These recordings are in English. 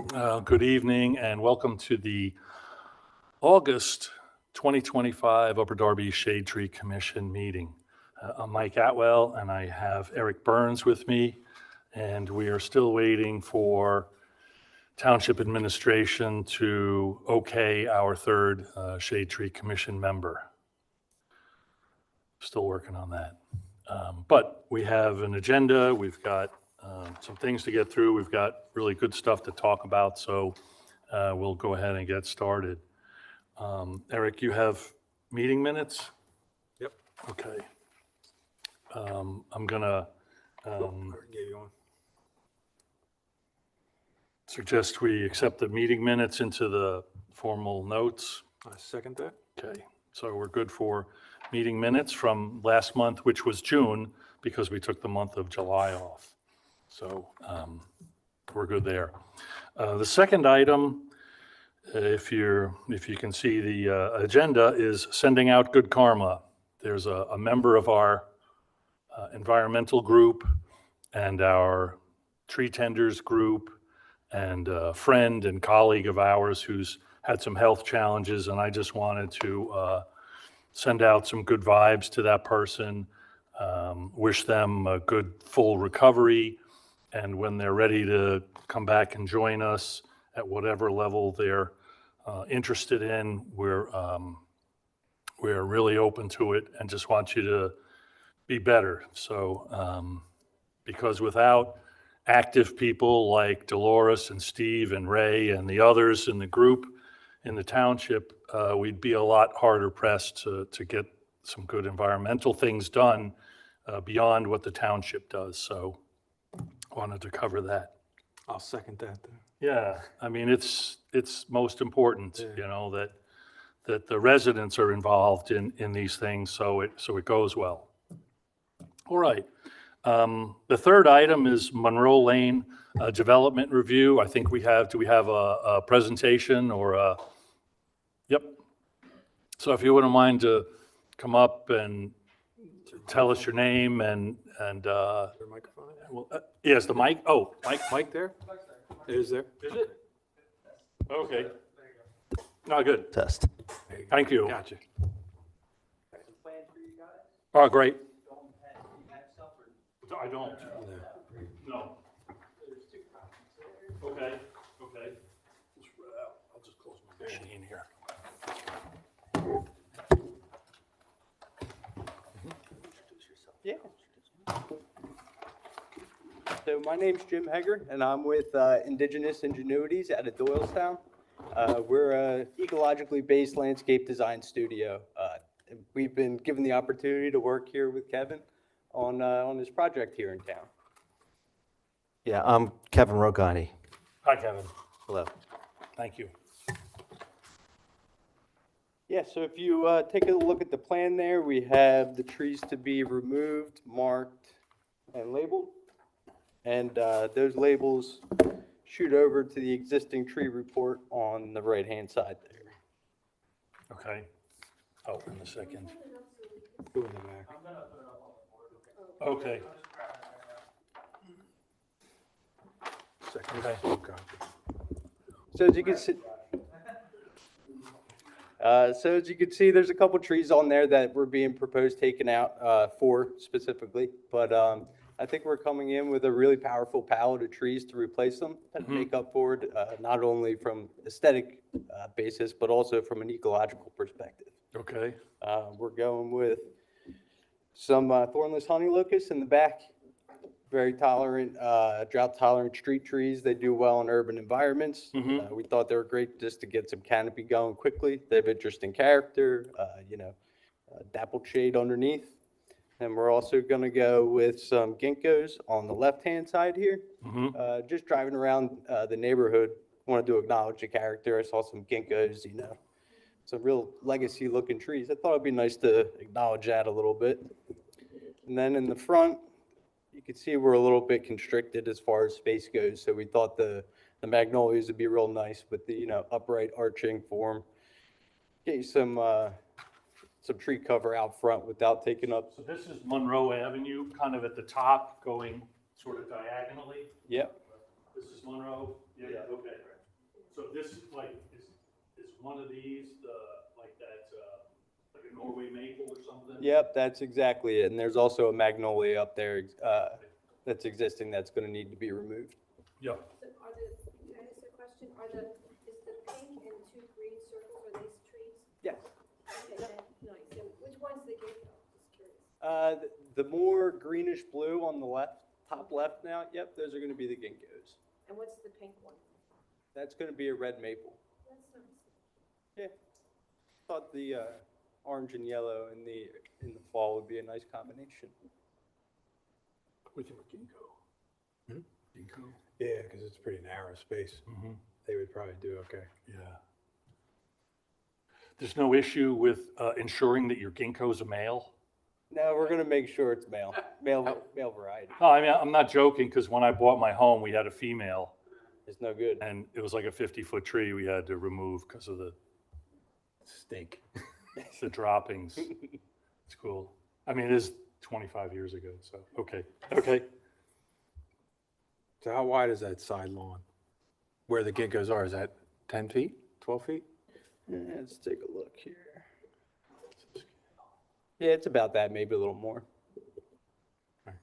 Good evening and welcome to the August 2025 Upper Darby Shade Tree Commission meeting. I'm Mike Atwell and I have Eric Burns with me, and we are still waiting for Township Administration to okay our third Shade Tree Commission member. Still working on that. But we have an agenda, we've got some things to get through, we've got really good stuff to talk about, so we'll go ahead and get started. Eric, you have meeting minutes? Yep. Okay. I'm gonna Gave you one. suggest we accept the meeting minutes into the formal notes. I second that. Okay, so we're good for meeting minutes from last month, which was June, because we took the month of July off. So we're good there. The second item, if you can see the agenda, is sending out good karma. There's a member of our environmental group and our tree tenders group and a friend and colleague of ours who's had some health challenges, and I just wanted to send out some good vibes to that person, wish them a good full recovery, and when they're ready to come back and join us at whatever level they're interested in, we're really open to it and just want you to be better. So because without active people like Dolores and Steve and Ray and the others in the group in the township, we'd be a lot harder pressed to get some good environmental things done beyond what the township does. So wanted to cover that. I'll second that. Yeah, I mean, it's most important, Yeah. you know, that the residents are involved in these things, so it goes well. All right. The third item is Monroe Lane Development Review. I think do we have a presentation or a, yep. So if you wouldn't mind to come up and tell us your name and Is there a microphone? well, yes, the mic, oh, Mike there? It is there? is it? Okay. No, good. Test. There you go. Thank you. Gotcha. Oh, great. I don't. No. Okay, okay. I'll just close my machine here. Yeah. So my name's Jim Hegger, and I'm with Indigenous Ingenuities out of Doylestown. We're an ecologically based landscape design studio. We've been given the opportunity to work here with Kevin on this project here in town. Yeah, I'm Kevin Rogani. Hi, Kevin. Hello. Thank you. Yeah, so if you take a look at the plan there, we have the trees to be removed, marked, and labeled. And those labels shoot over to the existing tree report on the right-hand side there. Okay. Oh, in a second. Go in the back. Okay. Second. Okay. Oh, gotcha. So as you can see, there's a couple trees on there that were being proposed taken out for specifically, but I think we're coming in with a really powerful palette of trees to replace them and make up for it, not only from aesthetic basis, but also from an ecological perspective. Okay. We're going with some thornless honey locust in the back, very tolerant, drought-tolerant street trees. They do well in urban environments. We thought they were great just to get some canopy going quickly. They have interesting character, dappled shade underneath. And we're also going to go with some ginkgos on the left-hand side here. Just driving around the neighborhood, wanted to acknowledge the character. I saw some ginkgos, some real legacy-looking trees. I thought it'd be nice to acknowledge that a little bit. And then in the front, you can see we're a little bit constricted as far as space goes. So we thought the magnolias would be real nice with the upright arching form. Get you some tree cover out front without taking up. So this is Monroe Avenue, kind of at the top, going sort of diagonally. Yep. This is Monroe? Yeah, okay. one of these, like that, like a Norway maple or something? Yep, that's exactly it. And there's also a magnolia up there that's existing that's going to need to be removed. Yep. So are the, can I ask a question? Is the pink and two green circles, are these trees? Yes. Okay, nice. So which one's the ginkgo? Just curious. The more greenish blue on the left, top left now, yep, those are going to be the ginkgos. And what's the pink one? That's going to be a red maple. That's nice. Yeah. Thought the orange and yellow in the fall would be a nice combination. We think ginkgo. Hmm? Ginkgo? Yeah, because it's a pretty narrow space. Mm-hmm. They would probably do okay. Yeah. There's no issue with ensuring that your ginkgo's a male? No, we're going to make sure it's male variety. No, I mean, I'm not joking, because when I bought my home, we had a female, It's no good. and it was like a 50-foot tree we had to remove because of the Steak. droppings. It's cool. I mean, it is 25 years ago, so, okay, okay. So how wide is that side lawn? Where the ginkgos are, is that 10 feet, 12 feet? Let's take a look here. Yeah, it's about that, maybe a little more. Alright.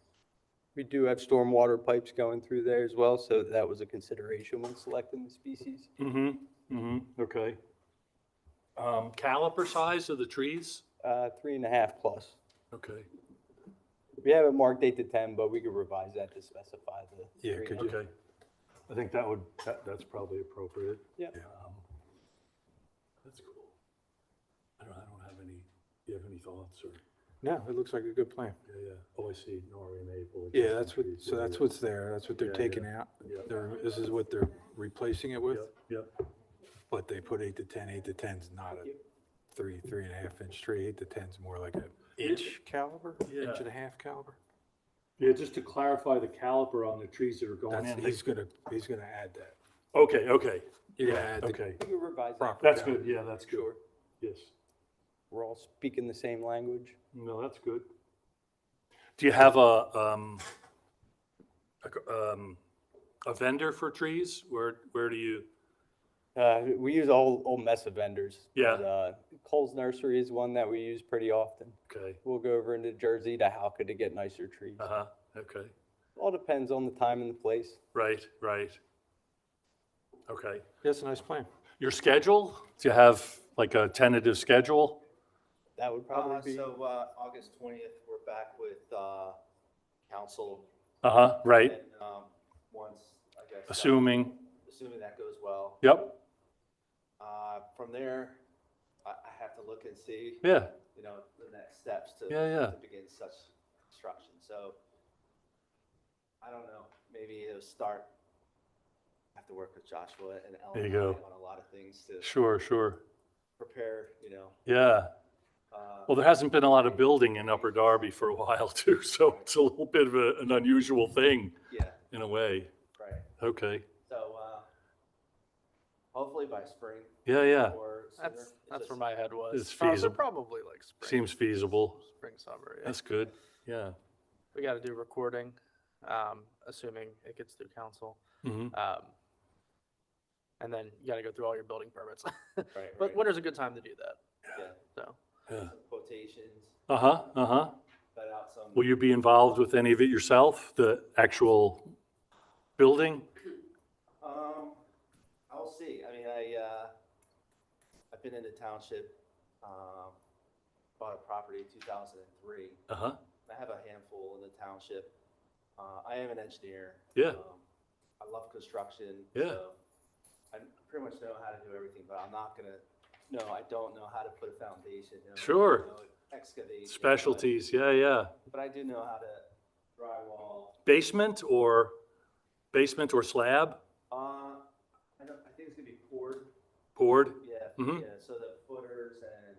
We do have stormwater pipes going through there as well, so that was a consideration when selecting the species. Mm-hmm, mm-hmm, okay. Caliper size of the trees? 3.5 plus. Okay, We have it marked 8 to 10, but we could revise that to specify the. Yeah, could you? okay. I think that's probably appropriate. Yeah. That's cool. I don't have any, do you have any thoughts or? No, it looks like a good plan. Yeah, yeah. Oh, I see, Norway maple. Yeah, that's what, so that's what's there. That's what they're Yeah, taking yeah. out. Yeah. This is what they're replacing it with, Yep, yep. but they put 8 to 10. 8 to 10's not a 3.5 inch tree. 8 to 10's more like an inch caliber, Yeah. inch and a half caliber. Yeah, just to clarify the caliper on the trees that are going That's, in. he's gonna add that. Okay, okay. You're gonna Yeah, add the okay. We can revise that. proper. That's caliber. good, yeah, that's good. Sure. Yes. We're all speaking the same language. No, that's good. Do you have a vendor for trees? Where do you? We use a whole mess of vendors. Yeah. But, Cole's Nursery is one that we use pretty often. Okay, We'll go over into Jersey to Halka to get nicer trees. uh-huh, okay. All depends on the time and the place. Right, right. Okay. That's a nice plan. Your schedule? Do you have like a tentative schedule? That would probably be. August 20th, we're back with council. Uh-huh, right. And once, I guess. Assuming, Assuming that goes well. yep, From there, I have to look and see, yeah, you know, the next steps to. Yeah, yeah. To begin such construction. So, I don't know, maybe it'll start, I have to work with Joshua and Ellen. There you go. On a lot of things to sure, sure. prepare, you know. Yeah. Well, there hasn't been a lot of building in Upper Darby for a while too, so it's a little bit of an unusual thing Yeah, in a way. right. Okay, So, hopefully by spring yeah, yeah, or sooner. That's It's that's just- where my head was. It's So feasible. probably like spring. seems feasible. Spring, summer. Yeah. That's good, yeah. We got to do recording, assuming it gets through council, Mhm. and then you got to go through all your building permits. Right, But right. winter's a good time to do that. Yeah, So Yeah. some quotations, Uh-huh, uh-huh. cut out some. Will you be involved with any of it yourself, the actual building? I'll see. I mean, I've been in the township, bought a property in 2003. Uh-huh, I have a handful in the township. I am an engineer. Yeah. I love construction. Yeah. So I pretty much know how to do everything, but I'm not gonna, no, I don't know how to put a foundation. You know, Sure. you know, excavate. you know, specialties, yeah, yeah. But I do know how to drywall. Basement or slab, I think it's gonna be poured. poured? Yeah, Mhm. yeah, so the footers and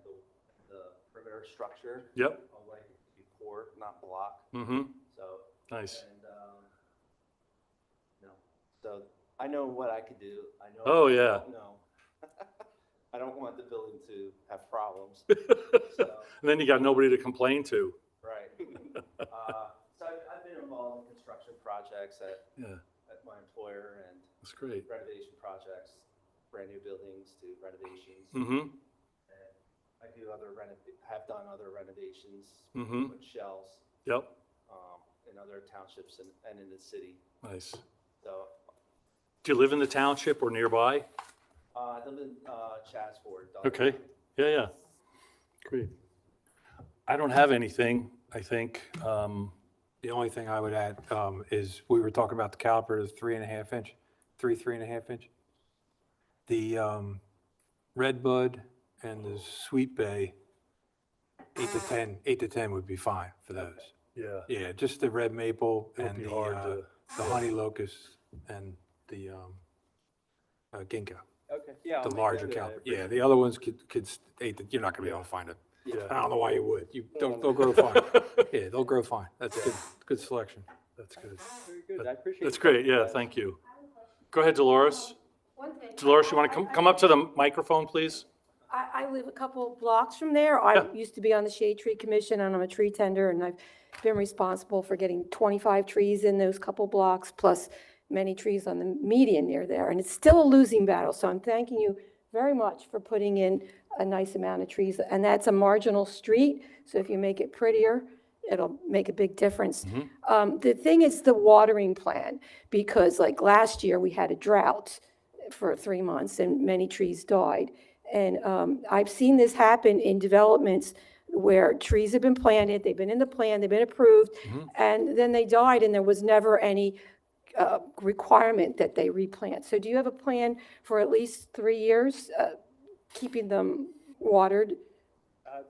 the perimeter structure, Yep, I'd like it to be poured, not block, mm-hmm, so. nice. And, so I know what I could do, I know. Oh, what I yeah. don't know. I don't want the building to have problems, And so, then you got nobody to complain to. right. So I've been involved in construction projects Yeah, at my employer and that's great. renovation projects, brand new buildings to renovations. Mm-hmm, And I do have done other renovations mm-hmm, with shells yep, in other townships and in the city. nice. So Do you live in the township or nearby? I live in Chatsford. Okay, yeah, great. I don't have anything, I think. The only thing I would add is we were talking about the caliper, the 3.5 inch, 3.5 inch. The Red Bud and the Sweet Bay, 8 to 10 would be fine for those. Yeah. Yeah, just the red maple It would and be hard the honey locust and the ginkgo, Okay, yeah. the larger caliper. Yeah, the other ones you're not gonna be able to find it. I Yeah, don't know why you would. They'll grow fine. Yeah, they'll grow fine. That's good selection. that's good. Very good, I appreciate That's it. great, yeah, thank you. Go ahead, Dolores. One thing. Dolores, you want to come up to the microphone, please? I live a couple blocks from there. I Yeah. used to be on the Shade Tree Commission, and I'm a tree tender, and I've been responsible for getting 25 trees in those couple blocks, plus many trees on the median near there. And it's still a losing battle, so I'm thanking you very much for putting in a nice amount of trees. And that's a marginal street, so if you make it prettier, it'll make a big difference. The thing is the watering plan, because like last year, we had a drought for 3 months, and many trees died. And I've seen this happen in developments where trees have been planted, they've been in the plan, they've been approved, and then they died, and there was never any requirement that they replant. So do you have a plan for at least 3 years, keeping them watered?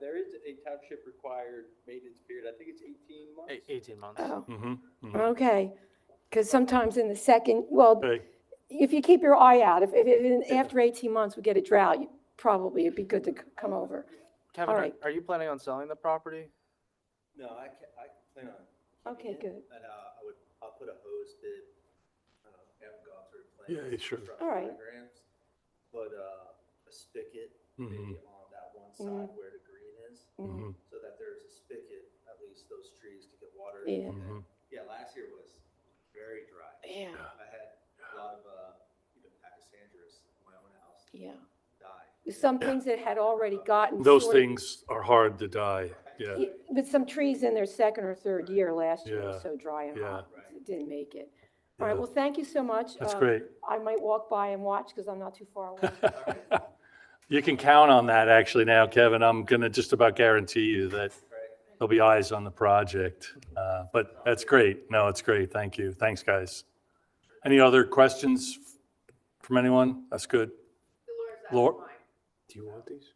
There is a township required maintenance period, I think it's 18 months. 18 months. Oh, Mm-hmm. okay. Because sometimes in the second, well, Okay, if you keep your eye out, if after 18 months we get a drought, probably it'd be good to come over. Kevin, All right. are you planning on selling the property? No, I plan on. Okay, keeping it, good. And I'll put a hose bid. I haven't gone through Yeah, plans. sure. construction All right. diagrams, but a spigot maybe on that one side where the green is, Mhm. so that there's a spigot, at least those trees could get watered. Yeah. And then- Yeah, last year was very dry. Yeah, I had a lot of, even Pachysandras in my own house yeah. die. Some things that had already gotten. those sort of- things are hard to die, yeah. Yeah, but some trees in their second or third year last year Yeah, were so dry and yeah. hot, it didn't make it. All right, Yeah. well, thank you so much. That's great. I might walk by and watch because I'm not too far away. You can count on that actually now, Kevin. I'm going to just about guarantee you that there'll be eyes on the project. But that's great. No, it's great. Thank you. Thanks, guys. Any other questions from anyone? That's good. Laura, Do you want these?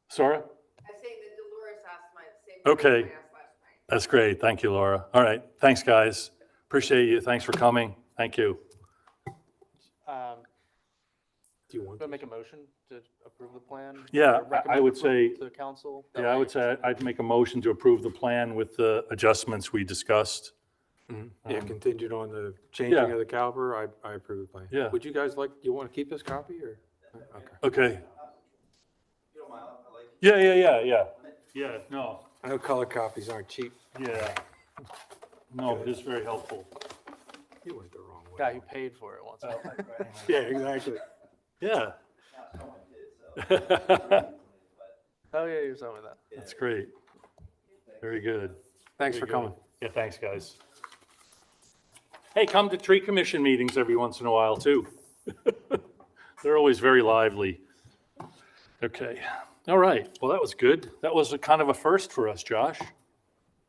Sora? I say that Dolores asked my same Okay. question I asked last night. That's great. Thank you, Laura. All right. Thanks, guys. Appreciate you. Thanks for coming. Thank you. Do you want? Going to make a motion to approve the plan? Yeah, Or recommend I would approval say- To the council? That Yeah, I way would say I'd make a motion to approve the plan with the adjustments we discussed. Yeah, contingent on the changing Yeah. of the caliper, I approve the plan. Yeah. Would you guys you want to keep this copy or? Okay. Okay. You don't mind, I like. Yeah, no, I know color copies aren't cheap. yeah. No, it is very helpful. You went the wrong way. Guy who paid for it once. Yeah, exactly. Yeah. Oh, yeah, you're telling me that. That's great. Very good. Thanks for Very good. coming. Yeah, thanks, guys. Hey, come to tree commission meetings every once in a while, too. They're always very lively. Okay, all right. Well, that was good. That was a kind of a first for us, Josh.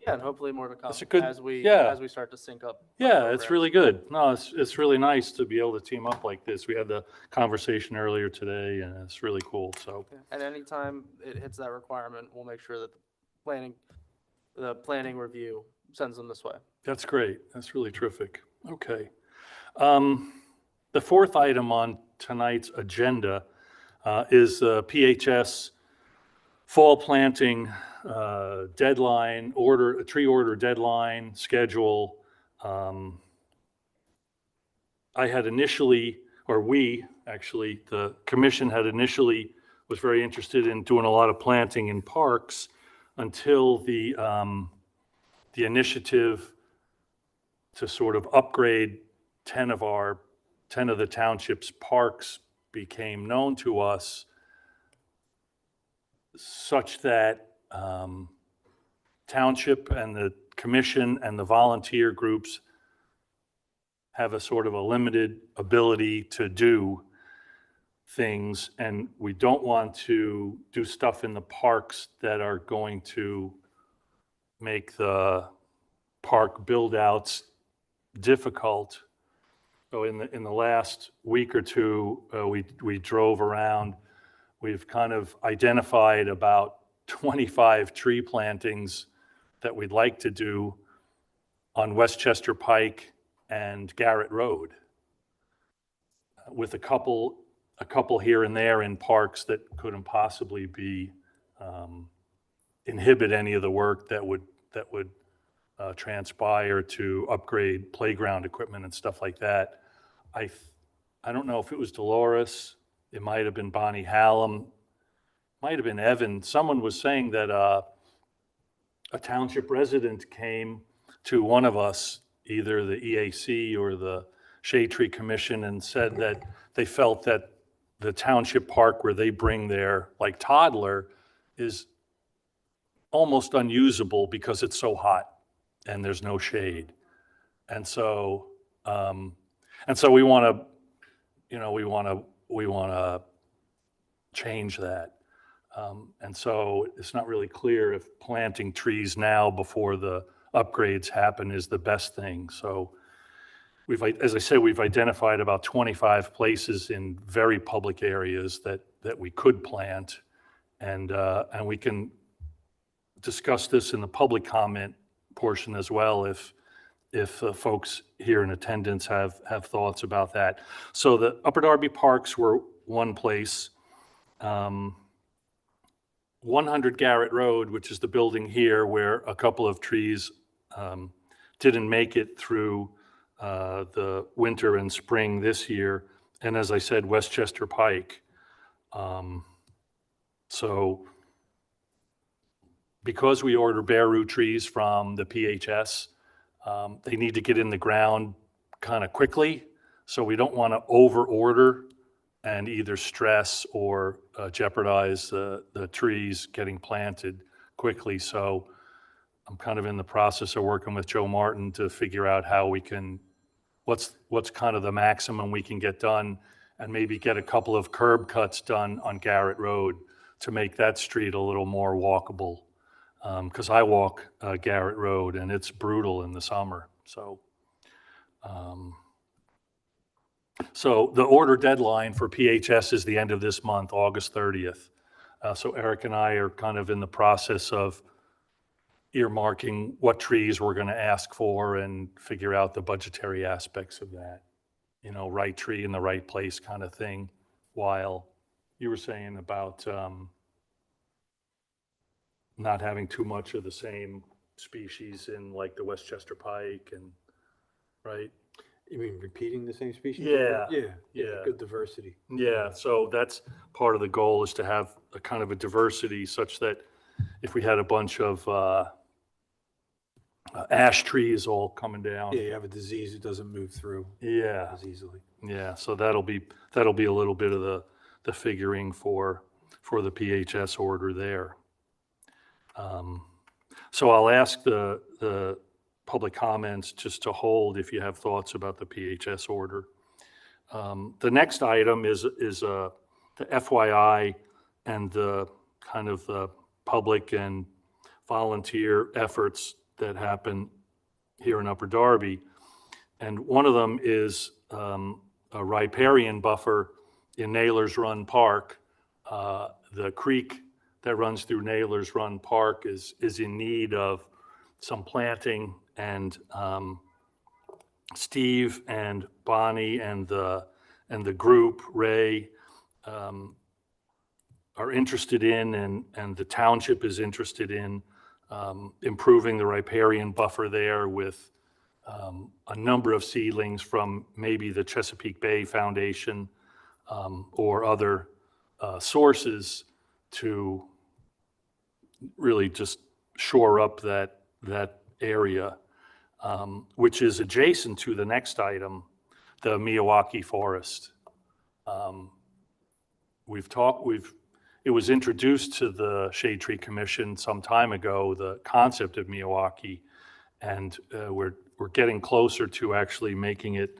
Yeah, and hopefully more to come That's a good- as we yeah. start to sync up. our Yeah, it's programs. really good. No, it's really nice to be able to team up like this. We had the conversation earlier today, and it's really cool, so. Yeah, and anytime it hits that requirement, we'll make sure that the planning review sends them this way. That's great. That's really terrific. Okay. The fourth item on tonight's agenda is PHS fall planting deadline, a tree order deadline, schedule. I had initially, or we, actually, the commission had initially was very interested in doing a lot of planting in parks until the initiative to sort of upgrade 10 of the township's parks became known to us such that township and the commission and the volunteer groups have a sort of a limited ability to do things, and we don't want to do stuff in the parks that are going to make the park build-outs difficult. So in the last week or two, we drove around. We've kind of identified about 25 tree plantings that we'd like to do on Westchester Pike and Garrett Road, with a couple here and there in parks that couldn't possibly be inhibit any of the work that would transpire to upgrade playground equipment and stuff like that. I don't know if it was Dolores, it might have been Bonnie Hallam, might have been Evan. Someone was saying that a township resident came to one of us, either the EAC or the Shade Tree Commission, and said that they felt that the township park where they bring their like toddler is almost unusable because it's so hot and there's no shade. And so we want to change that. And so it's not really clear if planting trees now before the upgrades happen is the best thing. So as I said, we've identified about 25 places in very public areas that we could plant, and we can discuss this in the public comment portion as well if folks here in attendance have thoughts about that. So the Upper Darby Parks were one place. 100 Garrett Road, which is the building here where a couple of trees didn't make it through the winter and spring this year. And as I said, Westchester Pike. So because we order bare root trees from the PHS, they need to get in the ground kind of quickly. So we don't want to over order and either stress or jeopardize the trees getting planted quickly. So I'm kind of in the process of working with Joe Martin to figure out how we can, what's kind of the maximum we can get done, and maybe get a couple of curb cuts done on Garrett Road to make that street a little more walkable. Because I walk Garrett Road and it's brutal in the summer. So the order deadline for PHS is the end of this month, August 30th. So Eric and I are kind of in the process of earmarking what trees we're going to ask for and figure out the budgetary aspects of that. You know, right tree in the right place kind of thing. While you were saying about not having too much of the same species in like the Westchester Pike and, right? You mean repeating the same species? Yeah, Yeah, good diversity. Yeah, so that's part of the goal, is to have a kind of a diversity such that if we had a bunch of ash trees all coming down. Yeah, you have a disease that doesn't move through Yeah, as easily. yeah, so that'll be a little bit of the figuring for the PHS order there. So I'll ask the public comments just to hold if you have thoughts about the PHS order. The next item is the FYI and the kind of the public and volunteer efforts that happen here in Upper Darby. And one of them is a riparian buffer in Naylor's Run Park. The creek that runs through Naylor's Run Park is in need of some planting, and Steve and Bonnie and the group, Ray, are interested in, and the township is interested in improving the riparian buffer there with a number of seedlings from maybe the Chesapeake Bay Foundation or other sources to really just shore up that area, which is adjacent to the next item, the Miyawaki Forest. it was introduced to the Shade Tree Commission some time ago, the concept of Miyawaki, and we're getting closer to actually making it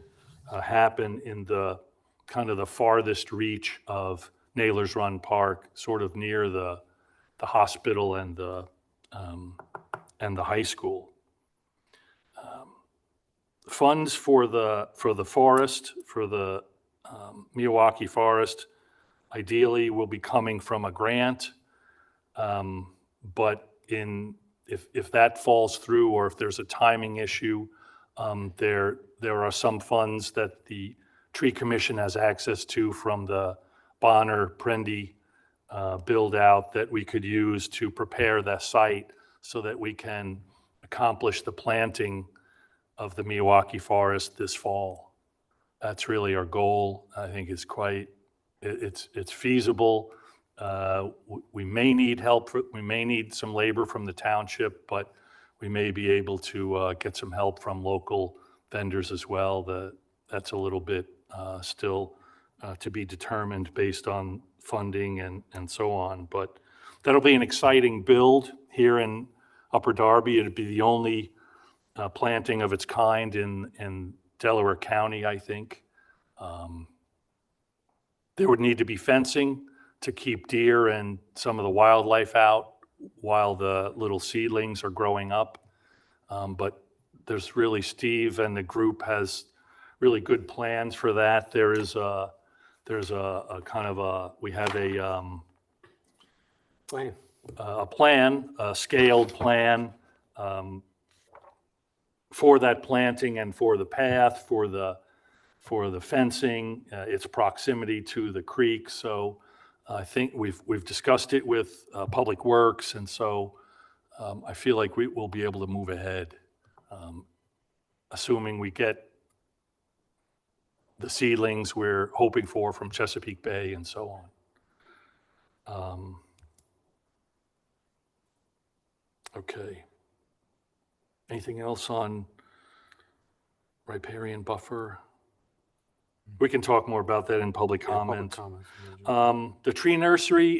happen in the kind of the farthest reach of Naylor's Run Park, sort of near the hospital and the high school. Funds for the forest, for the Miyawaki Forest, ideally will be coming from a grant. But if that falls through, or if there's a timing issue, there are some funds that the Tree Commission has access to from the Bonner Prendy build out that we could use to prepare the site so that we can accomplish the planting of the Miyawaki Forest this fall. That's really our goal. I think it's feasible. We may need help, we may need some labor from the township, but we may be able to get some help from local vendors as well. That's a little bit still to be determined based on funding and so on. But that'll be an exciting build here in Upper Darby. It'd be the only planting of its kind in Delaware County, I think. There would need to be fencing to keep deer and some of the wildlife out while the little seedlings are growing up. But there's really, Steve and the group has really good plans for that. There's a kind of we have a scaled plan for that planting and for the path, for the fencing, its proximity to the creek. So I think we've discussed it with Public Works, and so I feel like we will be able to move ahead, assuming we get the seedlings we're hoping for from Chesapeake Bay and so on. Okay. Anything else on riparian buffer? We can talk more about that in public comment. The tree nursery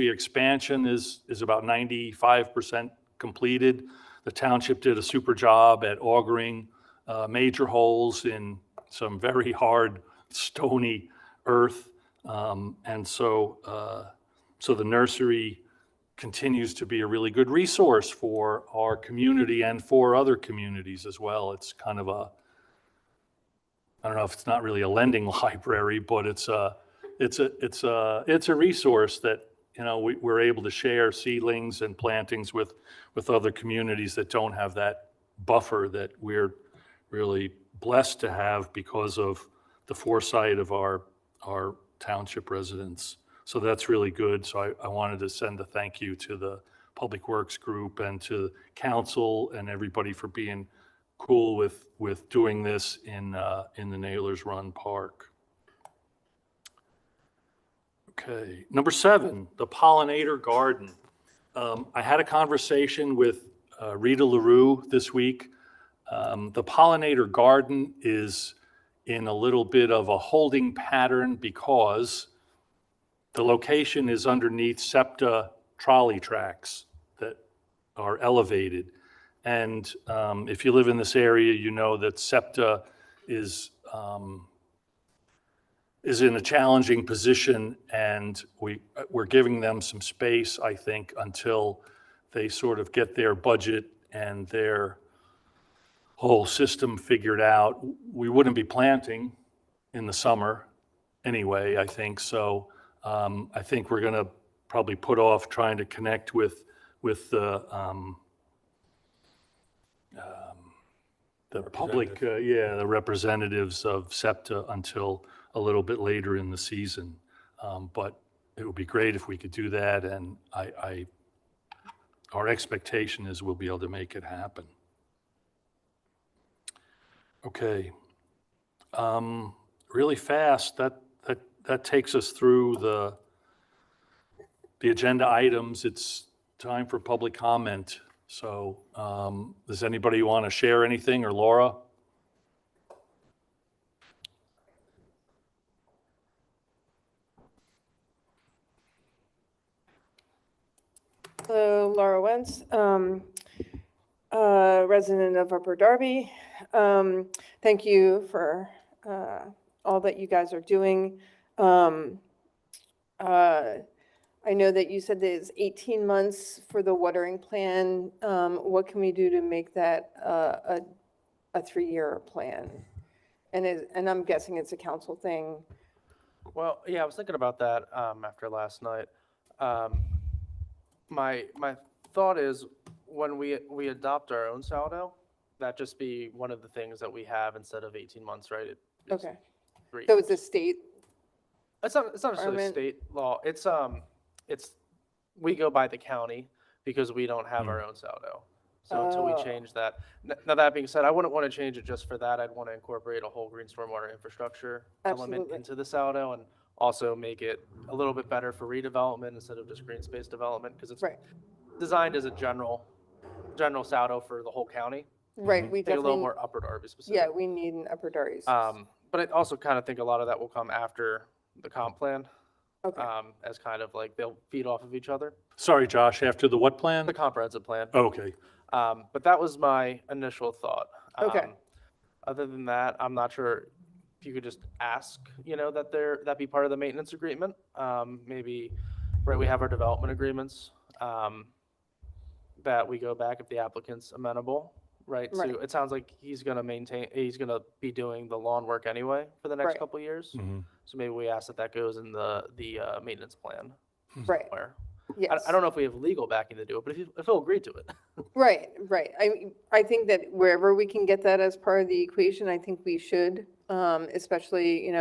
expansion is about 95% completed. The township did a super job at augering major holes in some very hard stony earth. And so the nursery continues to be a really good resource for our community and for other communities as well. It's kind of I don't know if it's not really a lending library, but it's a resource that, you know, we're able to share seedlings and plantings with other communities that don't have that buffer that we're really blessed to have because of the foresight of our township residents. So that's really good. So I wanted to send a thank you to the Public Works group and to council and everybody for being cool with doing this in the Naylor's Run Park. Okay, number 7, the pollinator garden. I had a conversation with Rita LaRue this week. The pollinator garden is in a little bit of a holding pattern because the location is underneath SEPTA trolley tracks that are elevated. And if you live in this area, you know that SEPTA is in a challenging position, and we're giving them some space, I think, until they sort of get their budget and their whole system figured out. We wouldn't be planting in the summer anyway, I think. So I think we're going to probably put off trying to connect with the public, the representatives of SEPTA until a little bit later in the season. But it would be great if we could do that, and our expectation is we'll be able to make it happen. Okay. Really fast, that takes us through the agenda items. It's time for public comment. So does anybody want to share anything, or Laura? Laura Wentz, resident of Upper Darby. Thank you for all that you guys are doing. I know that you said that it's 18 months for the watering plan. What can we do to make that a 3-year plan? And I'm guessing it's a council thing. Well, yeah, I was thinking about that after last night. My thought is when we adopt our own sourdough, that just be one of the things that we have instead of 18 months, right? It's Okay. 3 So years. it's a state, It's not necessarily Requirement. state law. It's we go by the county because we don't have our own sourdough. So until we Oh. change that, now that being said, I wouldn't want to change it just for that. I'd want to incorporate a whole green stormwater infrastructure element Absolutely. into the sourdough and also make it a little bit better for redevelopment instead of just green space development because it's Right. designed as a general sourdough for the whole county. right, we Take a little definitely, more Upper Darby specific. yeah, we need an Upper Darby's. But I also kind of think a lot of that will come after the comp plan, Okay, as kind of like they'll feed off of each other. Sorry, Josh, after the what plan? The comprehensive plan. Okay. But that was my initial thought. Okay. Other than that, I'm not sure if you could just ask, that be part of the maintenance agreement. Maybe, right, we have our development agreements, that we go back if the applicant's amenable, right? Right. So it sounds like he's gonna be doing the lawn work anyway for the next Right. couple of years. Mhm. So maybe we ask that goes in the maintenance plan right, where. yes. I don't know if we have legal backing to do it, but if he'll agree to it. Right, right. I think that wherever we can get that as part of the equation, I think we should, especially,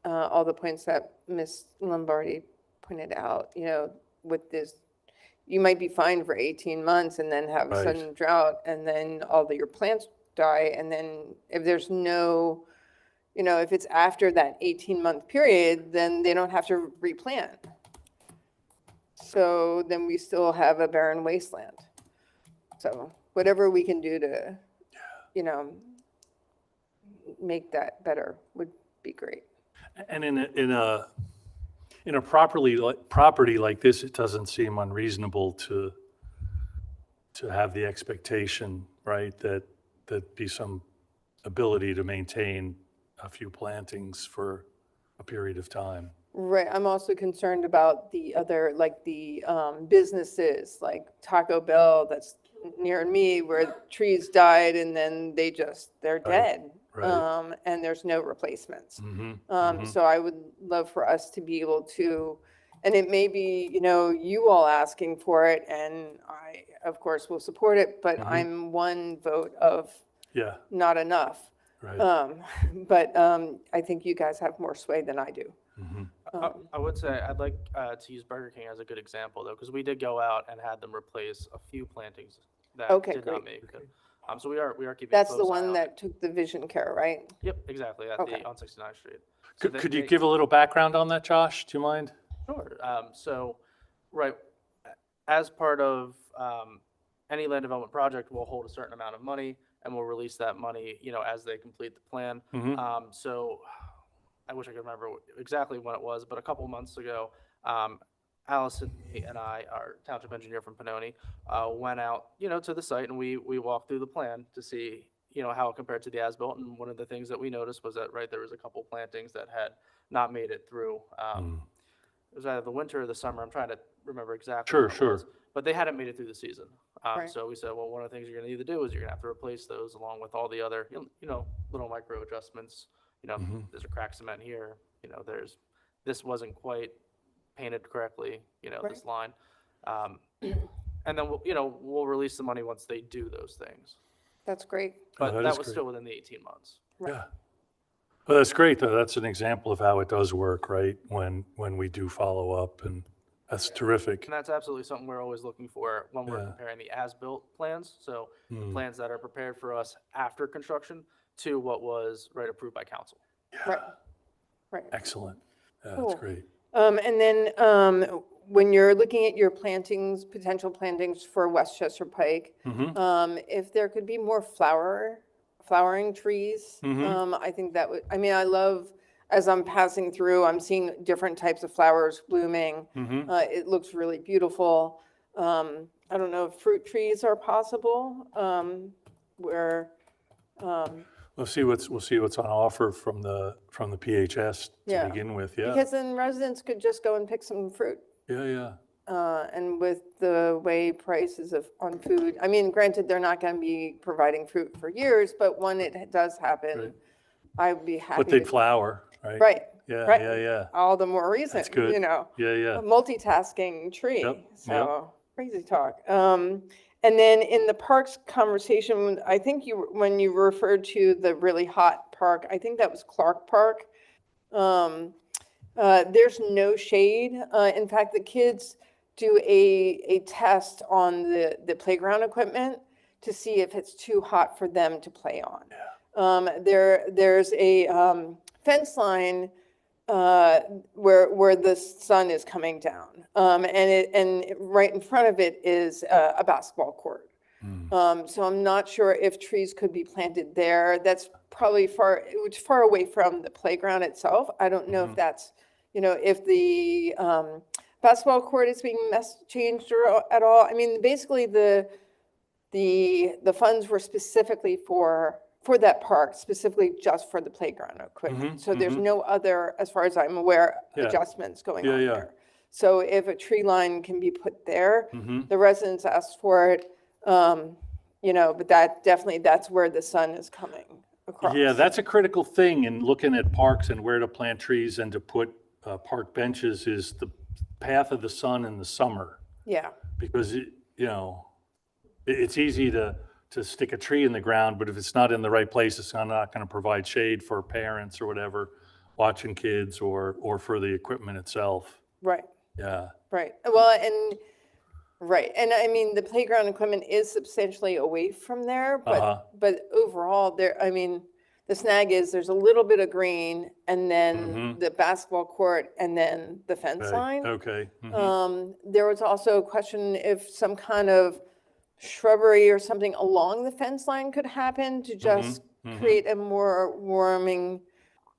all the points that Ms. Lombardi pointed out, with this, you might be fine for 18 months and then have a Right. sudden drought and then all of your plants die. And then if there's no, if it's after that 18-month period, then they don't have to replant. So then we still have a barren wasteland. So whatever we can do to, make that better would be great. And in a property like this, it doesn't seem unreasonable to have the expectation, right, that be some ability to maintain a few plantings for a period of time. Right, I'm also concerned about the other, like the businesses, like Taco Bell that's near me where trees died and then they're dead. right. And there's no replacements. Mhm. So I would love for us to be able to, and it may be, you all asking for it, and I, of course, will support it, but Mhm. I'm one vote of Yeah, not enough. right. But I think you guys have more sway than I do. Mhm. I would say I'd like to use Burger King as a good example though, because we did go out and had them replace a few plantings that Okay, did not great. make it. So we are keeping. a That's the close eye one on that it. took the Vision Care, right? Yep, exactly, Okay. on 69th Street. So Could you they- give a little background on that, Josh? Do you mind? Sure. So, right, as part of any land development project, we'll hold a certain amount of money and we'll release that money, as they complete the plan. Mhm. So I wish I could remember exactly when it was, but a couple months ago, Allison and I, our township engineer from Panoni, went out, to the site and we walked through the plan to see, how it compared to the as-built. And one of the things that we noticed was that, right, there was a couple plantings that had not made it through. It was either the winter or the summer. I'm trying to remember exactly. Sure, when it sure. was, but they hadn't made it through the season. Right. So we said, well, one of the things you're gonna need to do is you're gonna have to replace those along with all the other, little micro adjustments. Mhm. There's a crack cement here, this wasn't quite painted correctly, this line. And then we'll release the money once they do those things. That's great. But that that is was great. still within the 18 months. Yeah. Well, that's great, though. That's an example of how it does work, right? When we do follow up, and that's terrific. And that's absolutely something we're always looking for when we're Yeah. comparing the as-built plans. So the Mm. plans that are prepared for us after construction to what was approved by council. Right, right. Excellent. Yeah, Cool. that's great. And then when you're looking at your plantings, potential plantings for Westchester Pike, Mhm. if there could be more flowering trees, Mhm. I think that would, I love, as I'm passing through, I'm seeing different types of flowers blooming. Mhm. It looks really beautiful. I don't know if fruit trees are possible, where, We'll see what's on offer from the PHS to Yeah. begin with, yeah. because then residents could just go and pick some fruit. Yeah. And with the way prices on food, I mean, granted, they're not going to be providing fruit for years, but when it does happen, Right. I'd be But happy they'd to. flower, right? Right. Yeah, right. yeah. All the more reason, That's good. you know. Yeah. A multitasking tree. Yep, So crazy talk. And then in the parks conversation, I think when you referred to the really hot park, I think that was Clark Park. There's no shade. In fact, the kids do a test on the playground equipment to see if it's too hot for them to play on. There's a fence line where the sun is coming down, and right in front of it is a basketball court. So I'm not sure if trees could be planted there. That's probably far away from the playground itself. I don't know if that's, if the basketball court is being changed at all. I mean, basically the funds were specifically for that park, specifically just for the playground equipment. So there's no other, as far as I'm aware, Yeah. adjustments going on Yeah. there. So if a tree line can be put there, Mm-hmm. the residents asked for it, but that's where the sun is coming across. Yeah, that's a critical thing in looking at parks and where to plant trees and to put park benches is the path of the sun in the summer. Yeah, Because, it's easy to stick a tree in the ground, but if it's not in the right place, it's not going to provide shade for parents or whatever, watching kids or for the equipment itself. right, Yeah, right. Well, right. And I mean, the playground equipment is substantially away from there, Uh-huh. but overall the snag is there's a little bit of green and then the basketball court and then the fence line. okay. Mhm. There was also a question if some kind of shrubbery or something along the fence line could happen to just create a more warming,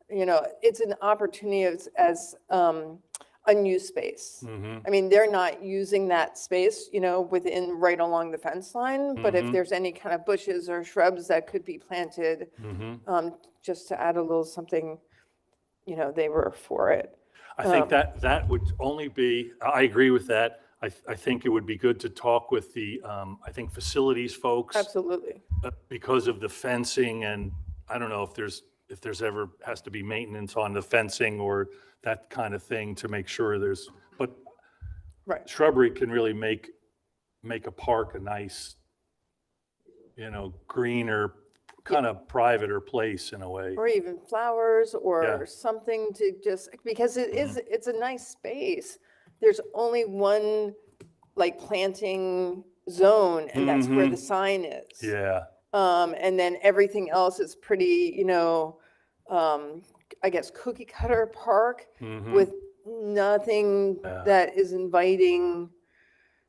it's an opportunity as unused space. I mean, they're not using that space, right along the fence line, but if there's any kind of bushes or shrubs that could be planted, just to add a little something, they were for it. I think that would only be, I agree with that. I think it would be good to talk with the, I think facilities folks. Absolutely. Because of the fencing and I don't know if there's ever has to be maintenance on the fencing or that kind of thing to make sure but Right. shrubbery can really make a park a nice, greener, kind of privater place in a way. Or even flowers or Yeah. something to just, because it's a nice space. There's only one planting zone and that's where the sign is. Yeah, And then everything else is pretty, I guess cookie cutter park with nothing that is inviting.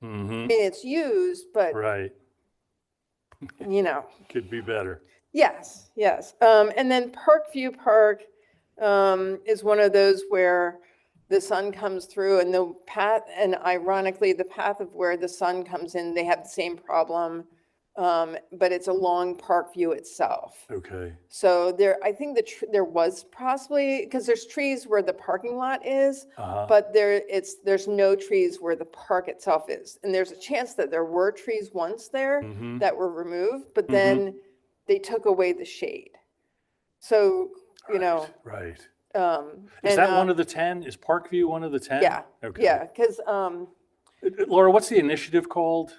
I mean, it's used, but right. Could be better. Yes. And then Parkview Park is one of those where the sun comes through and the path, and ironically, the path of where the sun comes in, they have the same problem, but it's along Parkview itself. Okay. So I think there was possibly, because there's trees where the parking lot is, Uh-huh. but there's no trees where the park itself is. And there's a chance that there were trees once there that were removed, but then they took away the shade. So, Right. and, Is that one of the 10? Is Parkview one of the 10? yeah, Okay. yeah, because Laura, what's the initiative called?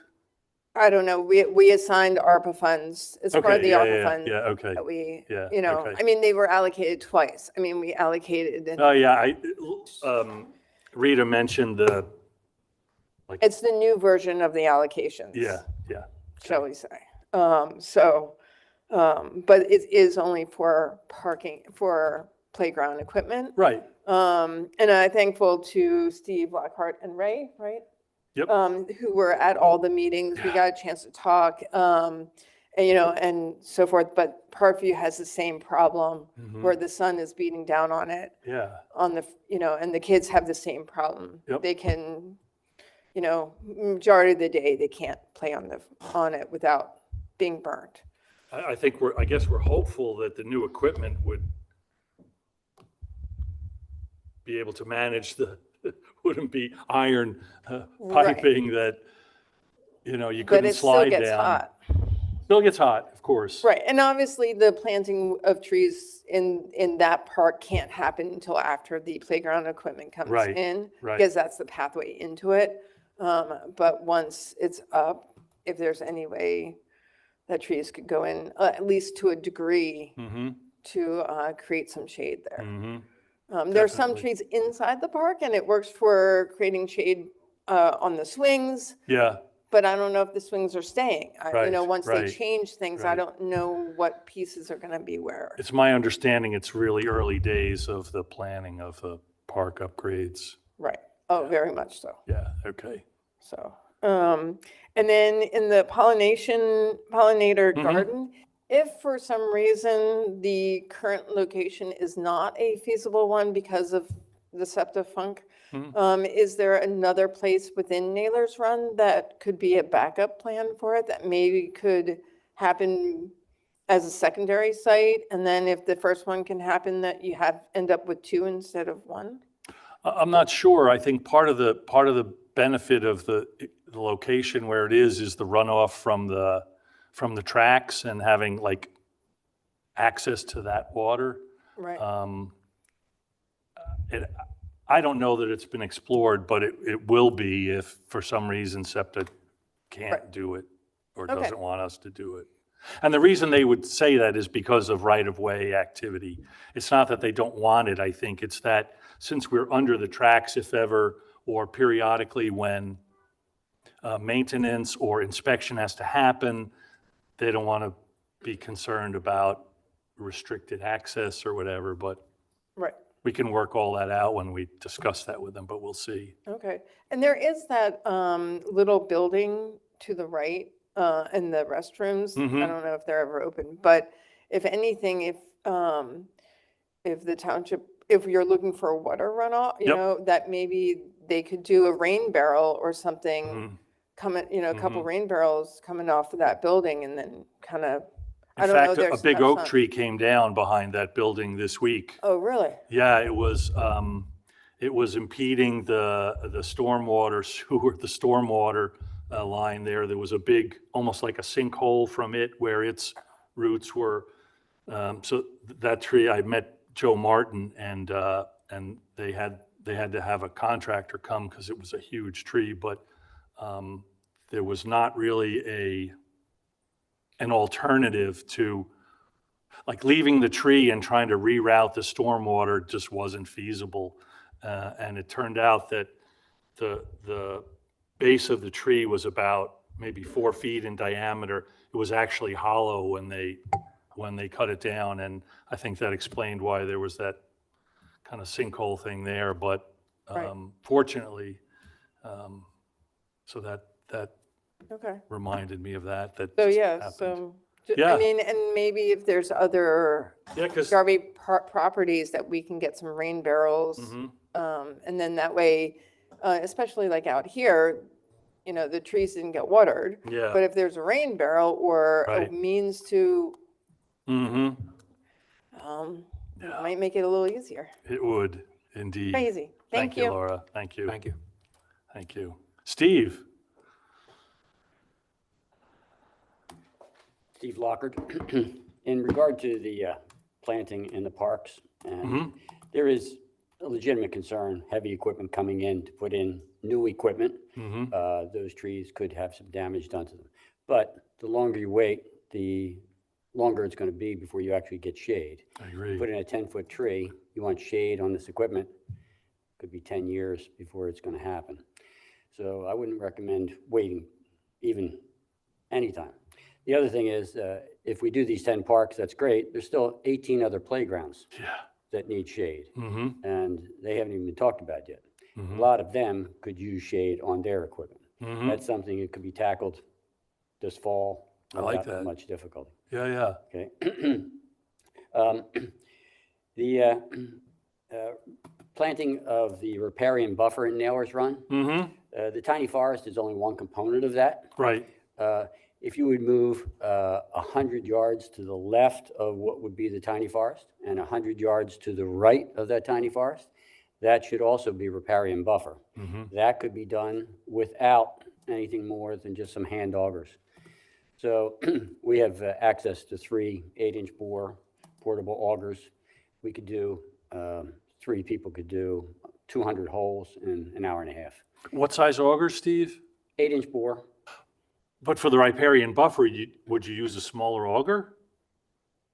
I don't know, we assigned ARPA funds. It's part of Okay, the yeah, ARPA yeah, fund yeah, okay. that we, Yeah, okay. I mean, they were allocated twice. I mean, we allocated, and Oh, yeah, Rita mentioned it's the new version of the allocations. yeah. Shall we say. But it is only for parking, for playground equipment. Right, And I'm thankful to Steve Lockhart and Ray, right? Yep. Who were at all the meetings. We got a chance to talk, and and so forth. But Parkview has the same problem where the sun is beating down on it, yeah, and the kids have the same problem. Yep. They can, you know, majority of the day, they can't play on it without being burnt. I think I guess we're hopeful that the new equipment would be able to manage wouldn't be iron Right. piping that, you know, you But couldn't it still slide gets down. hot. Still gets hot, of course. Right, and obviously the planting of trees in that park can't happen until after the playground equipment comes Right, in. right. Because that's the pathway into it. But once it's up, if there's any way that trees could go in, at least to a degree, Mm-hmm, to create some shade there. mm-hmm. There are some Definitely. trees inside the park and it works for creating shade on the swings. Yeah, But I don't know if the swings are staying. You know, Right, once they right, change things, I right. don't know what pieces are going to be where. it's my understanding it's really early days of the planning of the park upgrades. Right. Oh, very much so. Yeah, okay. So, and then in the pollinator Mhm. garden, if for some reason the current location is not a feasible one because of the septic funk, is there another place within Naylor's Run that could be a backup plan for it that maybe could happen as a secondary site? And then if the first one can happen, that you end up with two instead of one? I'm not sure. I think part of the benefit of the location where it is the runoff from the tracks and having like access to that water. Right. I don't know that it's been explored, but it will be if for some reason SEPTA can't Right. do it or Okay. doesn't want us to do it. And the reason they would say that is because of right-of-way activity. It's not that they don't want it, I think. It's that since we're under the tracks, if ever, or periodically when maintenance or inspection has to happen, they don't want to be concerned about restricted access or whatever, but Right. we can work all that out when we discuss that with them, but we'll see. Okay, and there is that little building to the right in the restrooms. I Mhm. don't know if they're ever open, but if anything, if the township, if you're looking for a water runoff, you Yep. know, that maybe they could do a rain barrel or something Mhm. coming, you know, a couple rain barrels coming off of that building and then kind of, I In don't know, fact, a there's. big that's oak not- tree came down behind that building this week. Oh, really? Yeah, it was impeding the stormwater sewer, the stormwater line there. There was a big, almost like a sinkhole from it where its roots were. So that tree, I met Joe Martin and they had to have a contractor come because it was a huge tree, but there was not really an alternative to, like leaving the tree and trying to reroute the stormwater just wasn't feasible. And it turned out that the base of the tree was about maybe 4 feet in diameter. It was actually hollow when they cut it down. And I think that explained why there was that kind of sinkhole thing there. But Right. fortunately, so that Okay. reminded me of that. So, just yeah, happened. so, Yeah. I mean, and maybe if there's other Yeah, because Garvey properties that we can get some rain barrels. And then that way, especially like out here, you know, the trees didn't get watered. Yeah. But if there's a rain barrel or a Right. means to, hmm it might make it a little easier. it would indeed. Crazy. Thank you. Laura. Thank you. Thank you. Thank you. Steve? Steve Lockard. In regard to the planting in the parks, and there is a legitimate concern, heavy equipment coming in to put in new equipment. Those trees could have some damage done to them. But the longer you wait, the longer it's going to be before you actually get shade. I agree. Put in a 10-foot tree, you want shade on this equipment, could be 10 years before it's going to happen. So I wouldn't recommend waiting even anytime. The other thing is, if we do these 10 parks, that's great. There's still 18 other playgrounds Yeah. that need shade, hmm and they haven't even been talked about yet. A lot of them could use shade on their equipment. That's something that could be tackled this fall. I like without that. much difficulty. Yeah, yeah. Okay. The planting of the riparian buffer in Nailers Run. The tiny forest is only one component of that. Right, If you would move 100 yards to the left of what would be the tiny forest and 100 yards to the right of that tiny forest, that should also be riparian buffer. That could be done without anything more than just some hand augers. So we have access to 3 8-inch bore portable augers. We could do, 3 people could do 200 holes in an hour and a half. what size auger, Steve? 8-inch bore. But for the riparian buffer, would you use a smaller auger?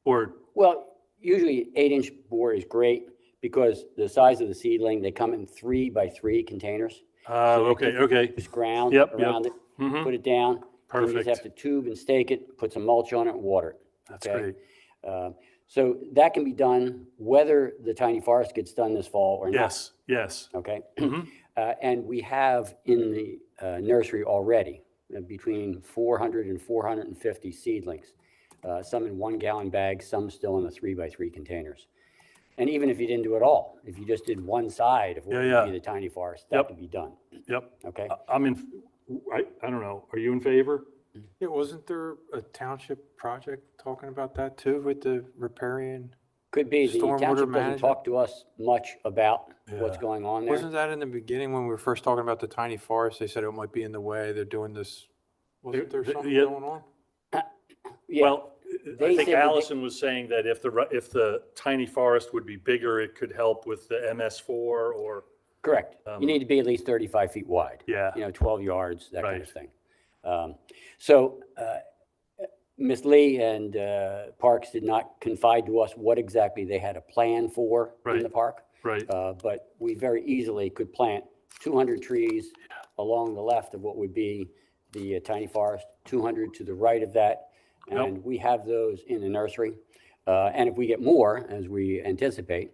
Or, Well, usually 8-inch bore is great because the size of the seedling, they come in 3 by 3 containers. okay, Just ground Yep, yep. around it, put it down. then You just have to perfect, tube and stake it, put some mulch on it, and water it. that's okay? great. So that can be done whether the tiny forest gets done this fall or not. Yes, yes, Okay? And we have in the nursery already between 400 and 450 seedlings, some in 1-gallon bags, some still in the 3 by 3 containers. And even if you didn't do it all, if you just did one side of what Yeah, would be the tiny forest, that Yep. could be done. yep. Okay? I'm in, I don't know, are you in favor? Yeah, wasn't there a township project talking about that too with the riparian? Could be. The Stormwater township doesn't management? talk to us much about what's Yeah. going on there. Wasn't that in the beginning when we were first talking about the tiny forest? They said it might be in the way. They're doing this. Wasn't there something Yeah. going on? Yeah. Well, They I think said that they- Allison was saying that if the tiny forest would be bigger, it could help with the MS4 or, Correct. You need to be at least 35 feet wide. Yeah. 12 yards, that kind of Right. thing. So Ms. Lee and Parks did not confide to us what exactly they had a plan for in Right. the park. right, But we very easily could plant 200 trees along the left of what would be the tiny forest, 200 to the right of that. Yep. And we have those in the nursery. And if we get more, as we anticipate,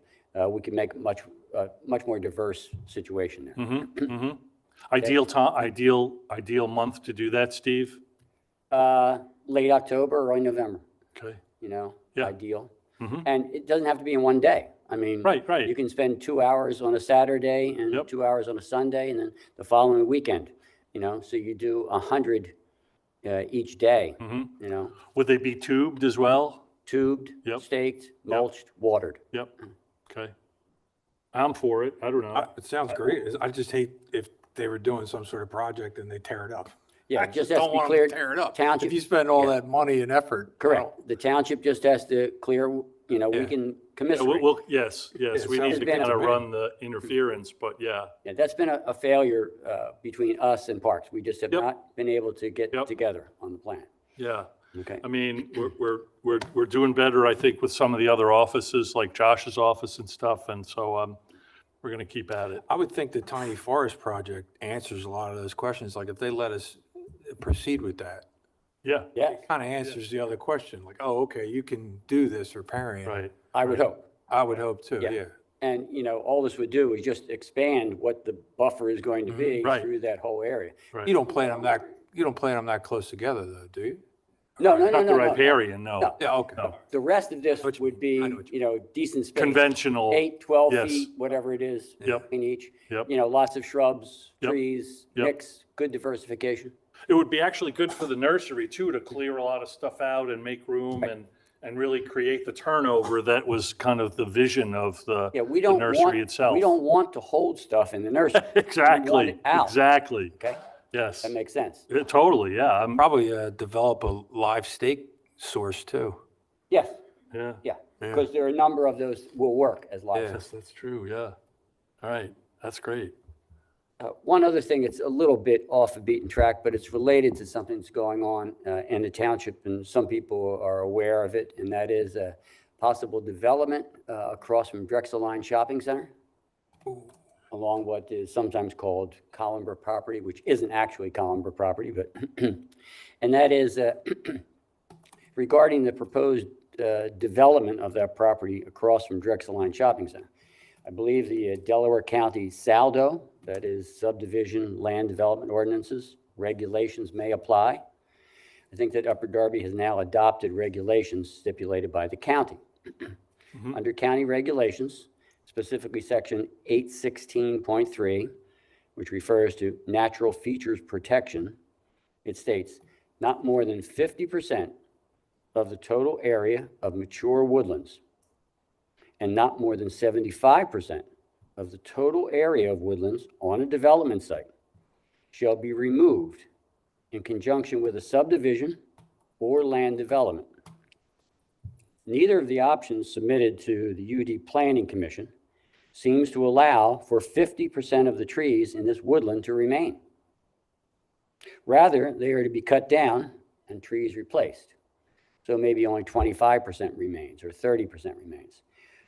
we can make much more diverse situation there. Mm-hmm. Ideal month to do that, Steve? Late October, early November, Okay, Yeah. ideal. Mhm. And it doesn't have to be in one day. I mean, Right, right. you can spend 2 hours on a Saturday and Yep. 2 hours on a Sunday, and then the following weekend, so you do 100 each day, would they be tubed as well? tubed, Yep. staked, mulched, watered. Yep, okay. I'm for it, I don't know. It sounds great. I just hate if they were doing some sort of project and they tear it up. Yeah, I it just don't has to be want 'em cleared. Tear it up. Township- If you spend all that money and effort. I Correct. The township just has to clear, we Yeah. can Yeah, commiserate. yes, it we need sounds to good kind to of me. run the interference, but yeah, Yeah, that's been a failure between us and Parks. We just have Yep. not been able to get Yep. together on the plan. yeah. Okay. I mean, we're doing better, I think, with some of the other offices, like Josh's office and stuff, and so we're gonna keep at it. I would think the tiny forest project answers a lot of those questions. Like if they let us proceed with that, Yeah, Yeah, kind of answers the other question. Like, oh, okay, you can do this riparian. right, I would hope. I would hope too, Yeah. yeah. And, all this would do is just expand what the buffer is going to be Mm-hmm. Right. through that whole area. right. You don't plan them that close together though, do you? No, no, no, Not no, the no. riparian, no. No. Yeah, okay. No. The rest of this what you would be, mean. I know what you decent space. Conventional, 8, 12 yes. feet, whatever it is. Yep. In each. Yep. Lots of shrubs, Yep. trees, Yep. mix, good diversification. it would be actually good for the nursery too, to clear a lot of stuff out and make room and really create the turnover that was kind of the vision of the Yeah, we the don't nursery want, itself. we don't want to hold stuff in the nursery. We want Exactly, it out, exactly, Okay, yes. that makes sense. Totally, yeah, Probably develop a live steak source too. Yes, yeah. yeah, because there are a number of those will work as live. Yeah. Yes, that's true, yeah. All right, that's great. One other thing, it's a little bit off the beaten track, but it's related to something that's going on in the township, and some people are aware of it, and that is a possible development across from Drexel Line Shopping Center, along what is sometimes called Columber property, which isn't actually Columber property, but, and that is regarding the proposed development of that property across from Drexel Line Shopping Center. I believe the Delaware County SALDO, that is subdivision land development ordinances, regulations may apply. I think that Upper Darby has now adopted regulations stipulated by the county. Under county regulations, specifically section 816.3, which refers to natural features protection, it states, not more than 50% of the total area of mature woodlands and not more than 75% of the total area of woodlands on a development site shall be removed in conjunction with a subdivision or land development. Neither of the options submitted to the UD Planning Commission seems to allow for 50% of the trees in this woodland to remain. Rather, they are to be cut down and trees replaced. So maybe only 25% remains or 30% remains.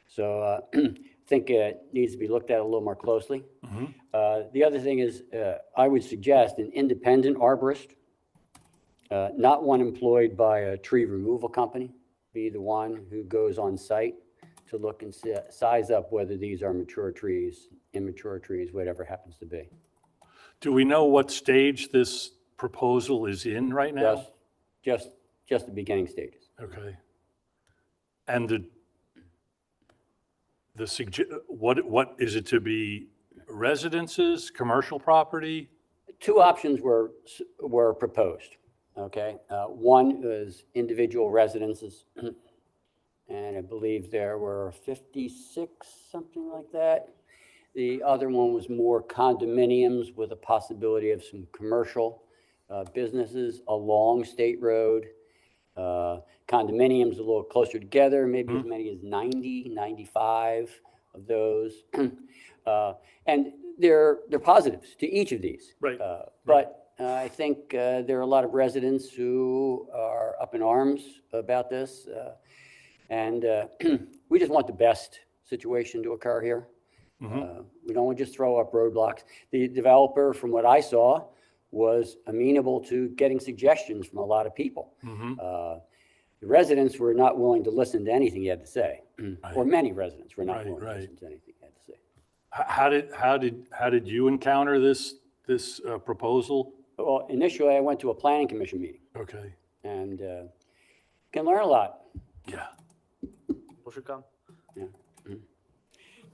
So I think it needs to be looked at a little more closely. The other thing is I would suggest an independent arborist, not one employed by a tree removal company, be the one who goes on site to look and size up whether these are mature trees, immature trees, whatever happens to be. Do we know what stage this proposal is in right now? Just the beginning stages. Okay. And what is it to be residences, commercial property? Two options were proposed, okay? One was individual residences, and I believe there were 56, something like that. The other one was more condominiums with a possibility of some commercial businesses along State Road. Condominiums a little closer together, maybe as many as 90, 95 of those. And they're positives to each of these. Right. But I think there are a lot of residents who are up in arms about this. And we just want the best situation to occur here. We don't want to just throw up roadblocks. The developer, from what I saw, was amenable to getting suggestions from a lot of people. The residents were not willing to listen to anything he had to say, or many residents were not willing to listen to anything he had to say. How did you encounter this proposal? Well, initially I went to a planning commission meeting, Okay. and can learn a lot. Yeah. People should come.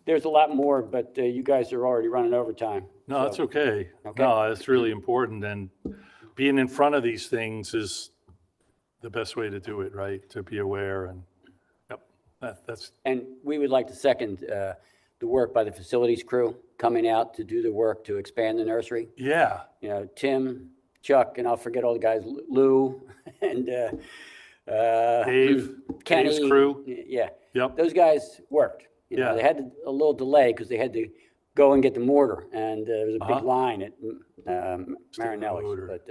There's a lot more, but you guys are already running overtime. No, that's so- okay. Okay. No, it's really important, and being in front of these things is the best way to do it, right? To be aware and, yep, that's, And we would like to second the work by the facilities crew coming out to do the work to expand the nursery. yeah, You know, Tim, Chuck, and I'll forget all the guys, Lou, and Dave, Kenny. Dave's crew. Yeah, Yep, those guys worked. You know, Yeah. they had a little delay because they had to go and get the mortar, and there was a Uh-huh. big line at mortar. Marinelli's, but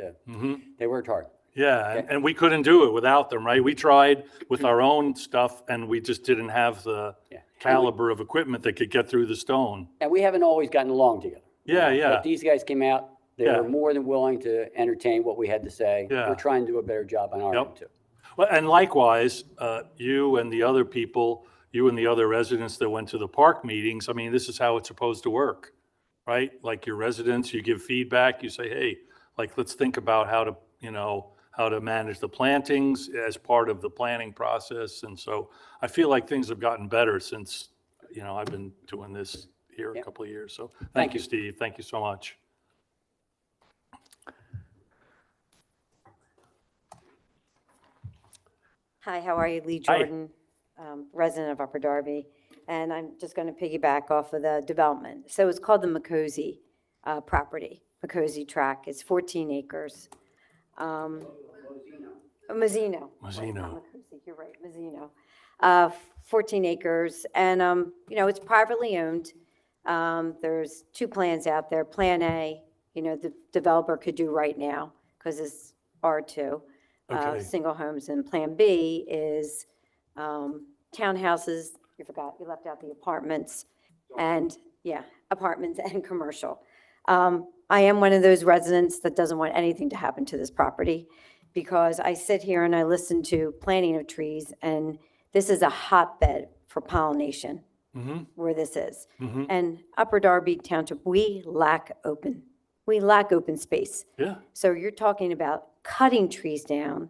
they worked hard. yeah, and we couldn't do it without them, right? We tried with our own stuff, and we just didn't have the Yeah. caliber of equipment that could get through the stone. And we haven't always gotten along together. Yeah, yeah. But these guys came out, they Yeah. were more than willing to entertain what we had to say. Yeah. We're trying to do a better job on our Yep. end, too. Well, and likewise, you and the other people, you and the other residents that went to the park meetings, I mean, this is how it's supposed to work, right? Like your residents, you give feedback, you say, hey, like, let's think about how to manage the plantings as part of the planning process. And so I feel like things have gotten better since, I've been doing this here a Yep. couple of years. So Thank thank you, you. Steve. Thank you so much. Hi, how are you? Lee Hi. Jordan, resident of Upper Darby. And I'm just going to piggyback off of the development. So it's called the Makosi property, Makosi Track. It's 14 acres. Mazzino. Mazzino. Makosi, you're right, Mazzino. 14 acres, and, it's privately owned. There's two plans out there. Plan A, the developer could do right now, because it's R2. Okay. Single homes, and Plan B is townhouses, you left out the apartments, and, apartments and commercial. I am one of those residents that doesn't want anything to happen to this property, because I sit here and I listen to planting of trees, and this is a hotbed for pollination, where this is. And Upper Darby Township, we lack open space. Yeah. So you're talking about cutting trees down,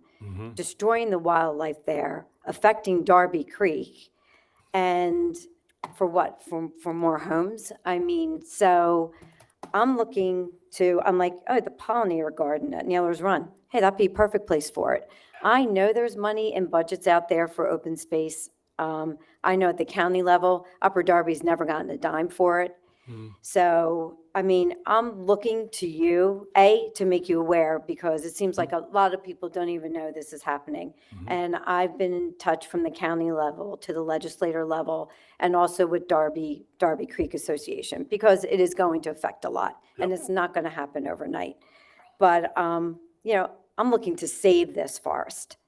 destroying the wildlife there, affecting Darby Creek. And for what? For more homes? I mean, so I'm looking to, I'm like, oh, the pollinator garden at Naylor's Run. Hey, that'd be a perfect place for it. I know there's money and budgets out there for open space. I know at the county level, Upper Darby's never gotten a dime for it. So, I mean, I'm looking to you, to make you aware, because it seems like a lot of people don't even know this is happening. And I've been in touch from the county level to the legislator level, and also with Darby Creek Association, because it is going to affect a lot, and it's not going to happen overnight. But, you know, I'm looking to save this forest.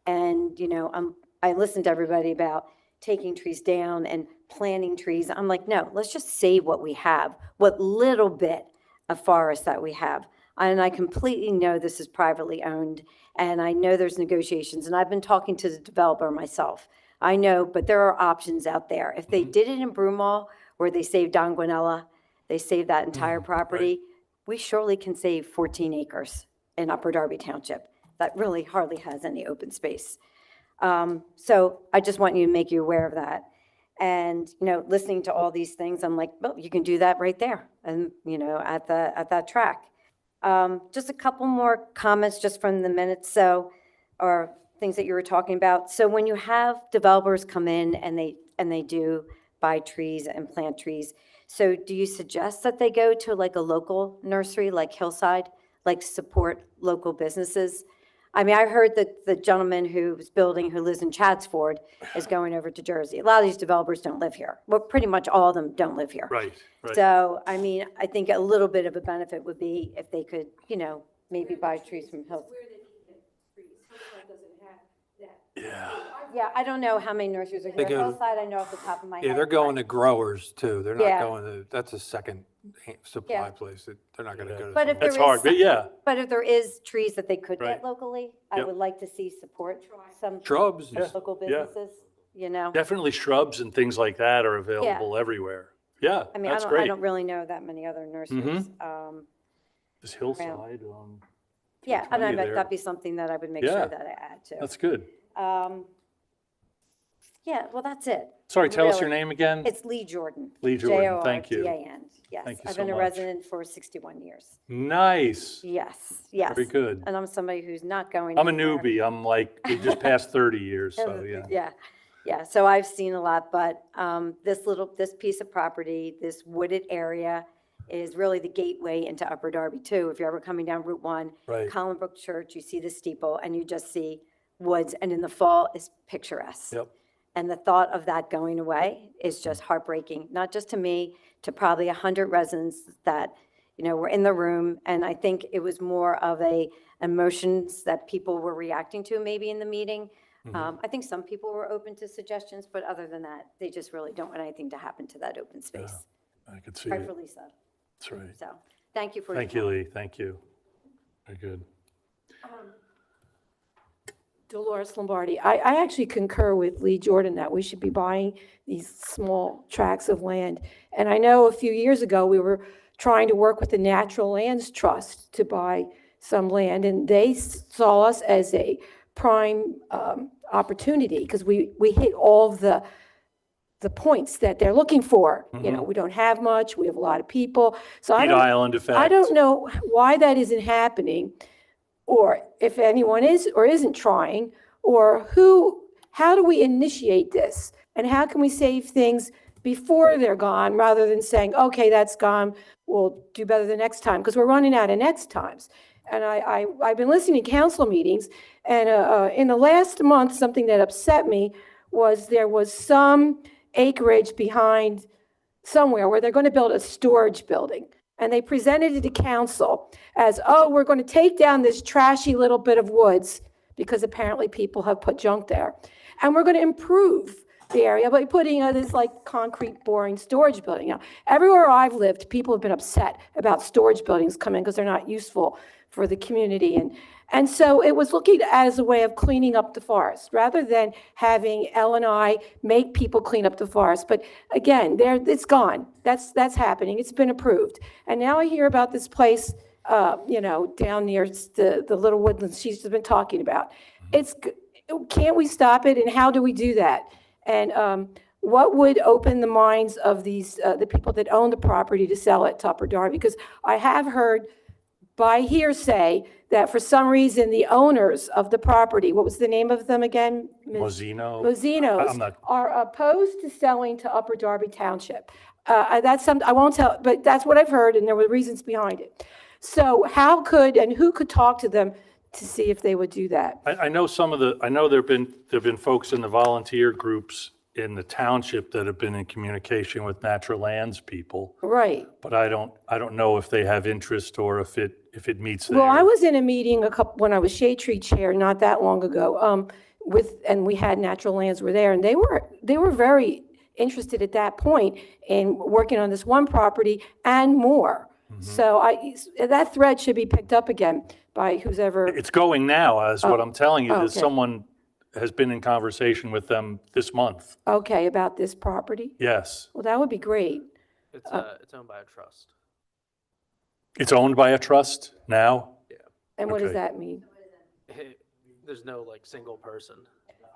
And, you know, I listened to everybody about taking trees down and planting trees. I'm like, no, let's just save what we have, what little bit of forest that we have. And I completely know this is privately owned, and I know there's negotiations, and I've been talking to the developer myself. I know, but there are options out there. If they did it in Broomall, where they saved Don Guanella, they saved that entire property, we surely can save 14 acres in Upper Darby Township that really hardly has any open space. So I just want you to make you aware of that. And, you know, listening to all these things, I'm like, well, you can do that right there. And, you know, at that track. Just a couple more comments just from the minutes. So, or things that you were talking about. So when you have developers come in and they do buy trees and plant trees, so do you suggest that they go to like a local nursery like Hillside, like support local businesses? I mean, I heard that the gentleman who's building, who lives in Chatsford, is going over to Jersey. A lot of these developers don't live here. Well, pretty much all of them don't live here. Right. So, I mean, I think a little bit of a benefit would be if they could, you know, maybe buy trees from Hillside. Yeah. Yeah, I don't know how many nurseries are They here. go- Hillside, I know off the top of my head. Yeah, they're going to growers too. They're not Yeah. going to, that's a second supply Yeah. place. They're not going to go to. But if That's there is hard, but yeah, But if there is trees that they could Right. get locally, I Yep. would like to see support some Shrubs. Yeah. local Yeah. businesses, you know? definitely shrubs and things like that are available everywhere. Yeah, I mean, I that's don't great. really know that many other nurseries. Is Hillside, Yeah, and plenty there. that'd be something that I would make Yeah. sure that I add to. that's good. Yeah, well, that's it. Sorry, tell us your Really. name again? It's Lee Jordan. Lee Jordan, thank you. Jordan, yes. Thank you I've so been a much. resident for 61 years. Nice. Yes, yes. Very good. And I'm somebody who's not going I'm a anywhere. newbie. I'm like, we just passed 30 years, so yeah. Yeah, so I've seen a lot, but this piece of property, this wooded area is really the gateway into Upper Darby too. If you're ever coming down Route 1, Right. Collinbrook Church, you see the steeple and you just see woods, and in the fall is picturesque. Yep. And the thought of that going away is just heartbreaking, not just to me, to probably 100 residents that, you know, were in the room. And I think it was more of emotions that people were reacting to maybe in the meeting. I think some people were open to suggestions, but other than that, they just really don't want anything to happen to that open space. I could see it. Rightfully so. That's right. So, thank you for your Thank you, time. Lee. Thank you. Very good. Dolores Lombardi, I actually concur with Lee Jordan that we should be buying these small tracts of land. And I know a few years ago, we were trying to work with the Natural Lands Trust to buy some land, and they saw us as a prime opportunity because we hit all of the points that they're looking for. You know, we don't have much, we have a lot of people. So Heat Island effect. I don't know why that isn't happening, or if anyone is or isn't trying, or how do we initiate this? And how can we save things before they're gone, rather than saying, okay, that's gone, we'll do better the next time, because we're running out of next times. And I've been listening to council meetings, and in the last month, something that upset me was there was some acreage behind somewhere where they're going to build a storage building. And they presented it to council as, oh, we're going to take down this trashy little bit of woods because apparently people have put junk there. And we're going to improve the area by putting this like concrete, boring storage building. Now, everywhere I've lived, people have been upset about storage buildings coming because they're not useful for the community. And so it was looking at as a way of cleaning up the forest, rather than having L&I make people clean up the forest. But again, it's gone. That's happening. It's been approved. And now I hear about this place, down near the little woodlands she's been talking about. Can't we stop it? And how do we do that? And what would open the minds of these, the people that own the property to sell it to Upper Darby? Because I have heard by hearsay that for some reason, the owners of the property, what was the name of them again? Ms. Mozino. Mozinos I'm not- are opposed to selling to Upper Darby Township. That's some, I won't tell, but that's what I've heard, and there were reasons behind it. So how could, and who could talk to them to see if they would do that? I know I know there've been folks in the volunteer groups in the township that have been in communication with natural lands people, Right. but I don't know if they have interest or if it meets their. Well, I was in a meeting when I was Shade Tree Chair not that long ago, and we had Natural Lands were there, and they were very interested at that point in working on this one property and more. So that thread should be picked up again by who's ever. It's going now, is what I'm telling you. Oh, There's okay. someone has been in conversation with them this month. Okay, about this property? Yes. Well, that would be great. It's owned by a trust. It's owned by a trust now? And what does Okay. that mean? There's no like single person,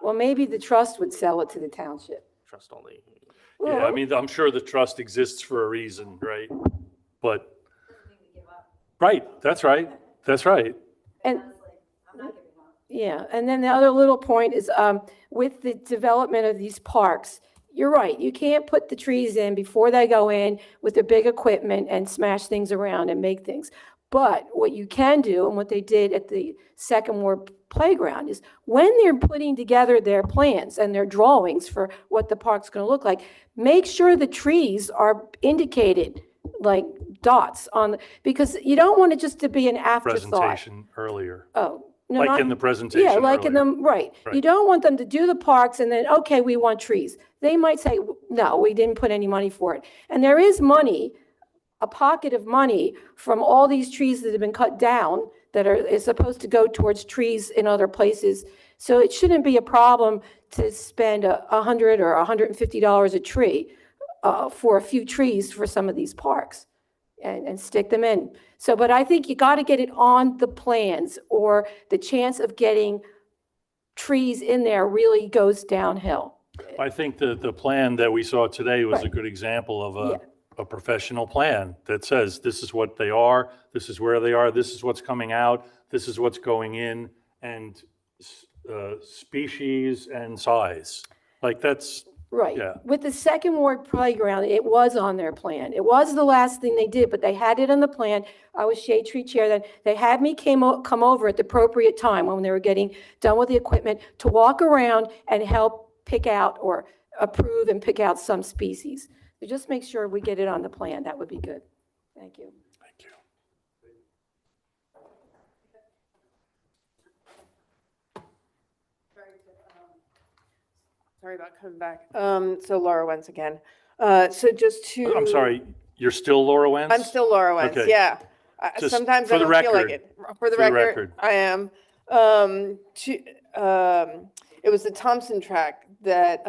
Well, maybe the trust would sell it to the township. trust only. Yeah, I mean, I'm sure the trust exists for a reason, right? But, right, that's right. That's right. And, yeah, and then the other little point is, with the development of these parks, you're right, you can't put the trees in before they go in with the big equipment and smash things around and make things. But what you can do, and what they did at the Second Ward Playground, is when they're putting together their plans and their drawings for what the park's gonna look like, make sure the trees are indicated like dots on, because you don't want it just to be an afterthought. Presentation earlier, Oh, no, like not- in the presentation yeah, like in earlier. them, right. Right. You don't want them to do the parks and then, okay, we want trees. They might say, no, we didn't put any money for it. And there is money, a pocket of money from all these trees that have been cut down that is supposed to go towards trees in other places. So it shouldn't be a problem to spend $100 or $150 a tree for a few trees for some of these parks and stick them in. So, but I think you got to get it on the plans, or the chance of getting trees in there really goes downhill. I think the plan that we saw today was a Right. good example of Yeah. a professional plan that says, this is what they are, this is where they are, this is what's coming out, this is what's going in, and species and size. Like, that's, Right. Yeah. With the Second Ward Playground, it was on their plan. It was the last thing they did, but they had it on the plan. I was Shade Tree Chair then. They had me come over at the appropriate time when they were getting done with the equipment to walk around and help pick out or approve and pick out some species. So just make sure we get it on the plan. That would be good. Thank you. thank you. Sorry about coming back. So Laura Wentz again. So just to. I'm sorry, you're still Laura Wentz? I'm still Laura Wentz, Okay. yeah. Just Sometimes for I the don't feel like record. it. For the record, I am. It was the Thompson track that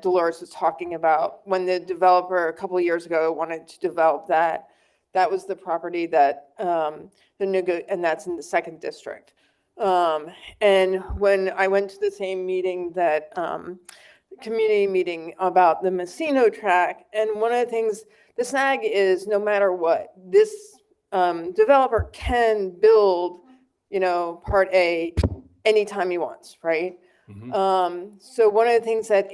Dolores was talking about when the developer a couple of years ago wanted to develop that. That was the property that and that's in the second district. And when I went to the same meeting that community meeting about the Messino track, and one of the things, the snag is no matter what, this developer can build, Part A anytime he wants, right? So one of the things that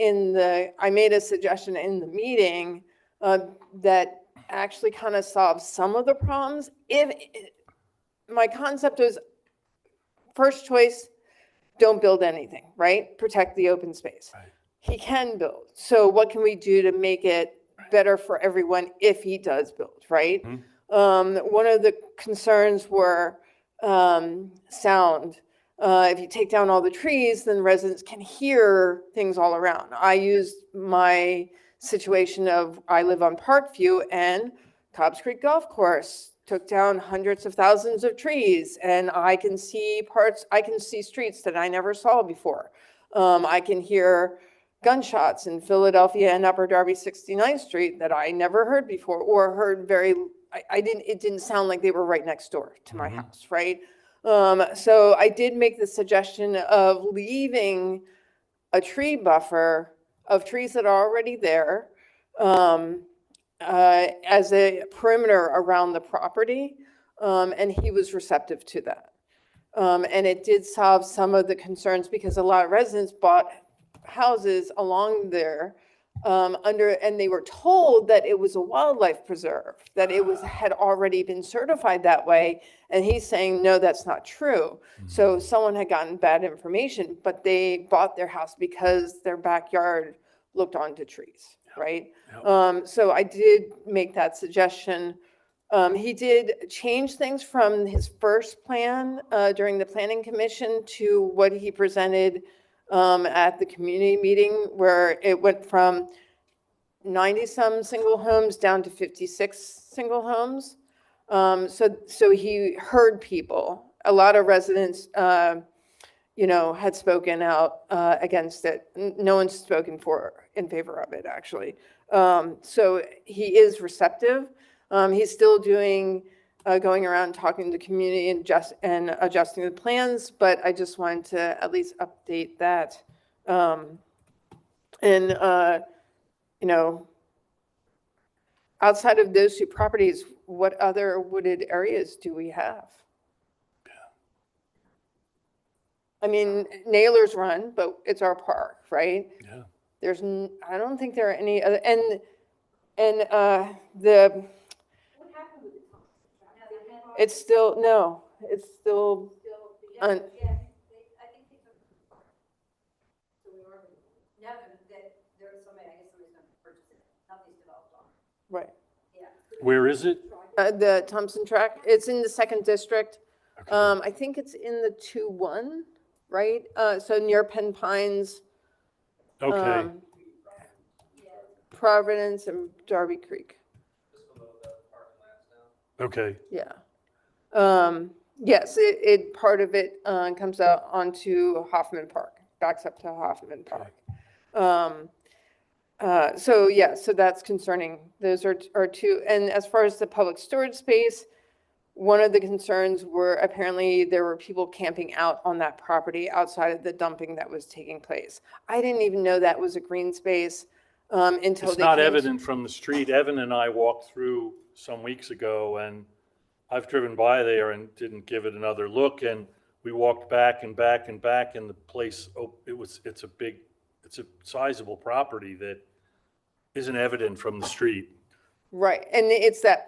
I made a suggestion in the meeting that actually kind of solves some of the problems. My concept was, first choice, don't build anything, right? Protect the open space. Right. He can build. So what can we do to make it better for everyone if he does build, right? One of the concerns were sound. If you take down all the trees, then residents can hear things all around. I used my situation of, I live on Parkview, and Cobb's Creek Golf Course took down hundreds of thousands of trees, and I can see streets that I never saw before. I can hear gunshots in Philadelphia and Upper Darby 69th Street that I never heard before, or heard it didn't sound like they were right next door to my house, right? So I did make the suggestion of leaving a tree buffer of trees that are already there as a perimeter around the property, and he was receptive to that. And it did solve some of the concerns because a lot of residents bought houses along there and they were told that it was a wildlife preserve, that it had already been certified that way. And he's saying, no, that's not true. So someone had gotten bad information, but they bought their house because their backyard looked onto trees, right? So I did make that suggestion. He did change things from his first plan during the planning commission to what he presented at the community meeting, where it went from 90-some single homes down to 56 single homes. So he heard people. A lot of residents, had spoken out against it. No one's spoken in favor of it, actually. So he is receptive. He's still going around talking to the community and adjusting the plans, but I just wanted to at least update that. Outside of those two properties, what other wooded areas do we have? I mean, Naylor's Run, but it's our park, right? Yeah. I don't think there are any other, it's still, no, it's still, right. Where is it? The Thompson Track, it's in the 2nd District. I think it's in the 2-1, right? So near Penn Pines. Okay. Providence and Darby Creek. Okay. Yeah. Yes, part of it comes out onto Hoffman Park, backs up to Hoffman Park. So that's concerning. Those are two. And as far as the public storage space, one of the concerns were apparently there were people camping out on that property outside of the dumping that was taking place. I didn't even know that was a green space until It's they not came to- evident from the street. Evan and I walked through some weeks ago, and I've driven by there and didn't give it another look, and we walked back and back and back, and the place, it's a sizable property that isn't evident from the street. Right, and it's that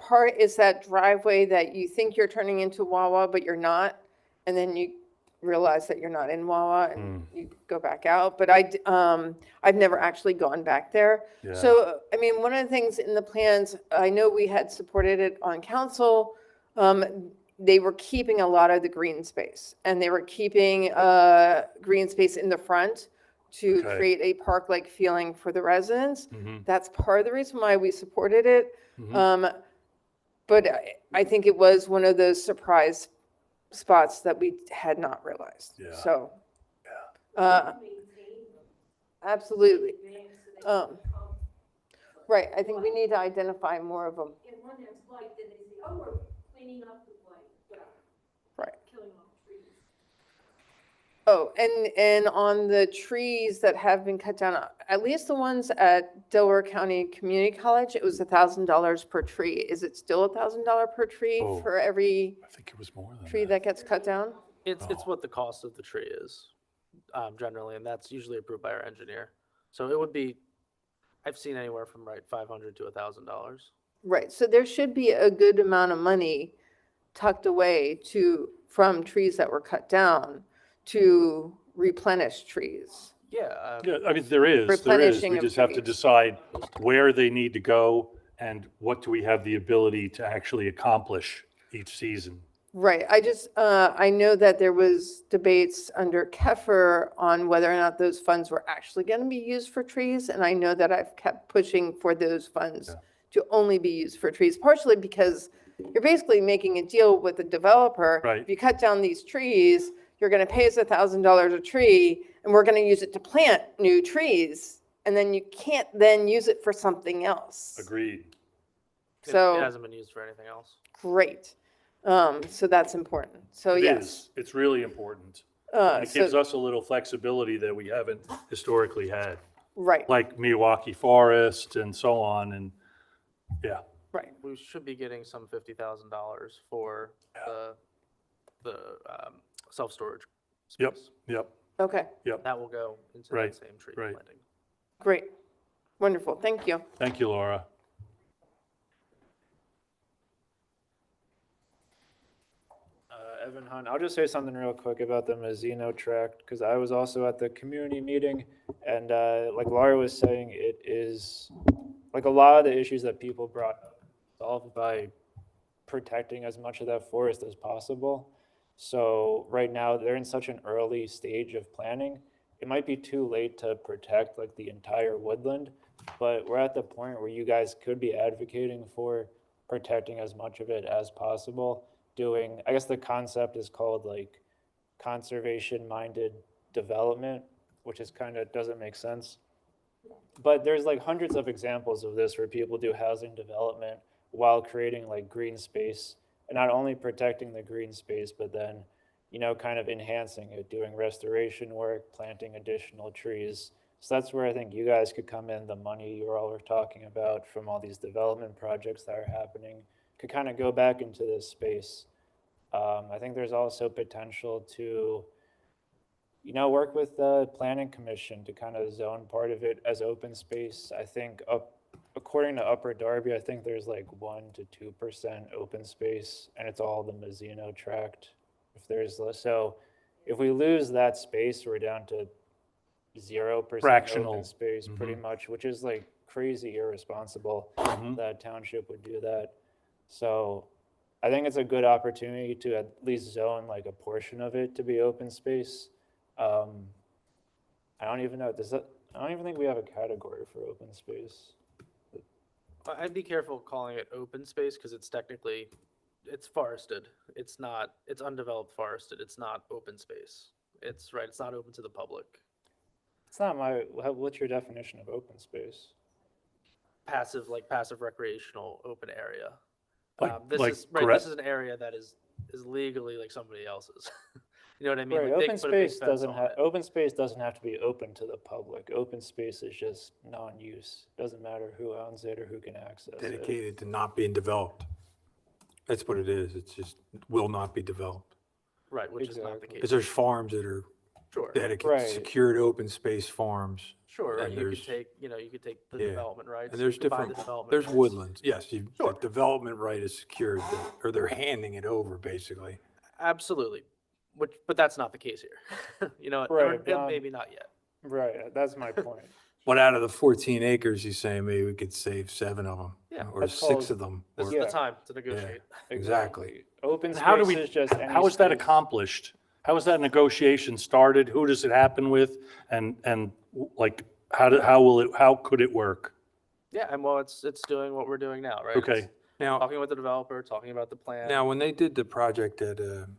driveway that you think you're turning into Wawa, but you're not, and then you realize that you're not in Wawa, and you go back out, but I've never actually gone back there. Yeah. So, I mean, one of the things in the plans, I know we had supported it on council, they were keeping a lot of the green space, and they were keeping green space in the front to Okay. create a park-like feeling for the residents. That's part of the reason why we supported it. But I think it was one of those surprise spots that we had not realized. Yeah. So, absolutely. Right, I think we need to identify more of them. Right. Oh, and on the trees that have been cut down, at least the ones at Delaware County Community College, it was $1,000 per tree. Is it still $1,000 per tree Oh. for every I think it was more than tree that gets cut down? It's what the cost of the tree is, generally, and that's usually approved by our engineer. So it would be, I've seen anywhere from $500 to $1,000. Right, so there should be a good amount of money tucked away from trees that were cut down to replenish trees. Yeah. Yeah, I mean, there is. Replenishing We of just have to trees. decide where they need to go and what do we have the ability to actually accomplish each season. Right, I know that there was debates under KEFR on whether or not those funds were actually going to be used for trees, and I know that I've kept pushing for those funds to only be used for trees, partially because you're basically making a deal with the developer. Right. If you cut down these trees, you're going to pay us $1,000 a tree, and we're going to use it to plant new trees, and then you can't then use it for something else. Agreed. It So, hasn't been used for anything else. great. So that's important. So It yes. is. It's really important. And it So- gives us a little flexibility that we haven't historically had. Right, like Milwaukee Forest and so on, and, yeah. right. We should be getting some $50,000 for the self-storage Yep, space. yep, Okay, yep. That will go into Right, that same tree right. planting. great. Wonderful. Thank you. Thank you, Laura. Evan Hunt. I'll just say something real quick about the Mazzino tract, because I was also at the community meeting, and like Laura was saying, it is, like a lot of the issues that people brought up, solved by protecting as much of that forest as possible. So right now, they're in such an early stage of planning, it might be too late to protect like the entire woodland, but we're at the point where you guys could be advocating for protecting as much of it as possible. Doing, I guess the concept is called like conservation-minded development, which is kind of doesn't make sense. But there's like hundreds of examples of this where people do housing development while creating like green space, and not only protecting the green space, but then, you know, kind of enhancing it, doing restoration work, planting additional trees. So that's where I think you guys could come in. The money you all were talking about from all these development projects that are happening could kind of go back into this space. I think there's also potential to, you know, work with the planning commission to kind of zone part of it as open space. I think according to Upper Darby, I think there's like 1 to 2% open space, and it's all the Mazzino tract. If there's so, if we lose that space, we're down to 0% Fractional. open space, pretty much, which is like crazy irresponsible that a township would do that. So I think it's a good opportunity to at least zone like a portion of it to be open space. I don't even know, I don't even think we have a category for open space. I'd be careful calling it open space because it's technically, it's forested. It's not, it's undeveloped forested. It's not open space. It's right, it's not open to the public. It's not what's your definition of open space? Passive, like passive recreational open area. Like This is an area that is legally like somebody else's. You know what I mean? Right, Like, they open can put a big space fence doesn't on have, it. open space doesn't have to be open to the public. Open space is just non-use. Doesn't matter who owns it or who can access it. Dedicated to not being developed. That's what it is. It's just will not be developed. Right, which is not the Exactly. case. Because there's farms that are Sure, dedicated, Right. secured open space farms. sure. and You could there's- take, you could take the Yeah. development rights. And there's you could buy the different, development there's rights. woodlands. Yes, the Sure. development right is secured, or they're handing it over, basically. Absolutely, but that's not the case here. You know, Right, or maybe not yet. Right, that's my point. But out of the 14 acres, he's saying maybe we could save 7 of them. Yeah. Or That's 6 called- of them. This or- is the time to negotiate. Exactly. Open How do space we, is just any how is that space. accomplished? How is that negotiation started? Who does it happen with? And like, how could it work? Yeah, and well, it's doing what we're doing now, right? Okay. It's Now, talking with the developer, talking about the plan. now, when they did the project at the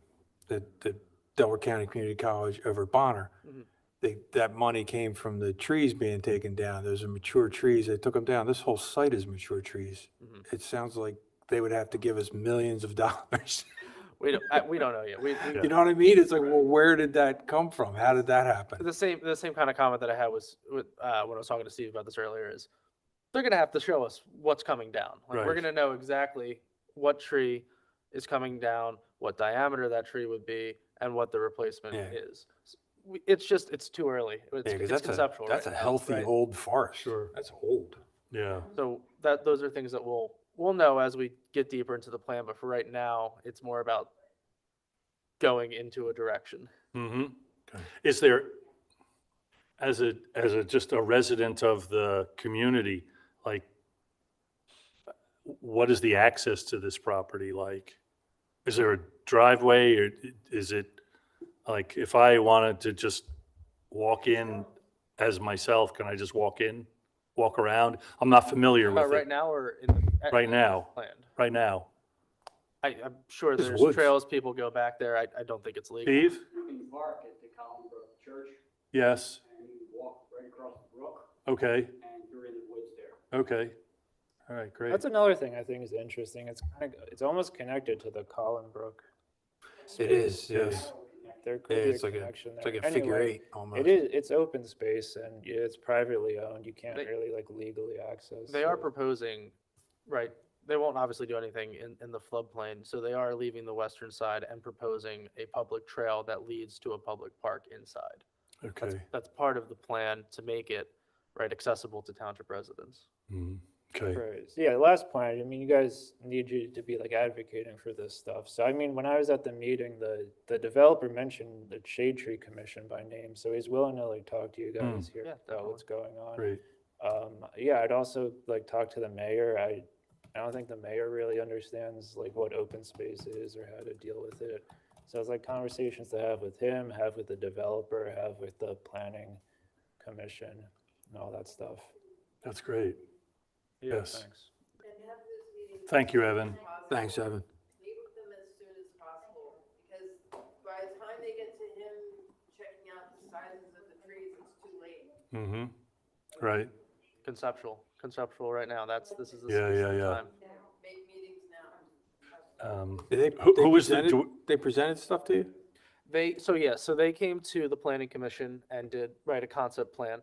Delaware County Community College over at Bonner, that money came from the trees being taken down. Those are mature trees. They took them down. This whole site is mature trees. It sounds like they would have to give us millions of dollars. We don't know yet. We You know what I mean? It's like, well, where did that come from? How did that happen? the same kind of comment that I had was when I was talking to Steve about this earlier is they're gonna have to show us what's coming down. Like we're Right. gonna know exactly what tree is coming down, what diameter that tree would be, and what the replacement Yeah. is. It's too early. Yeah, 'cause It's that's conceptual. that's a right now, healthy right? old forest. Sure. That's old. Yeah. So those are things that we'll know as we get deeper into the plan. But for right now, it's more about going into a direction. Mm-hmm. Is there, as just a resident of the community, like, what is the access to this property like? Is there a driveway, or is it, like, if I wanted to just walk in as myself, can I just walk in, walk around? I'm not familiar with Right it now or right now, planned. right now. I'm sure There's there's woods. trails, people go back there. I don't think it's legal. Steve? You can park at the Collinbrook Church Yes, and you can walk right across the brook okay, and you're in the woods there. okay. All right, great. That's another thing I think is interesting. It's almost connected to the Collinbrook. It is, Yes. there Yeah, could be a it's like connection it's there. like a figure Anyway, eight almost. It is, it's open space and yeah, it's privately owned. You can't They- really like legally access. They are it. proposing, right, they won't obviously do anything in the floodplain, so they are leaving the western side and proposing a public trail that leads to a public park inside. Okay, That's part of the plan to make it, right, accessible to township residents. okay. Right. So, yeah, last point, I mean, you guys need you to be like advocating for this stuff. So I mean, when I was at the meeting, the developer mentioned the Shade Tree Commission by name, so he's willing to like talk to you guys here Yeah, about what's going on. Great. Yeah, I'd also like talk to the mayor. I don't think the mayor really understands like what open space is or how to deal with it. So it's like conversations to have with him, have with the developer, have with the planning commission and all that stuff. That's great. Yeah, Yes. thanks. And have those meetings. Thank you, Evan. Thanks, Evan. Meet with them as soon as possible, because by the time they get to him checking out the sizes of the trees, it's too late. Mm-hmm. Right. Conceptual right now, this is the Yeah, yeah, yeah. time. Make meetings now. Did Who is the, they presented stuff to you? So they came to the planning commission and did write a concept plan.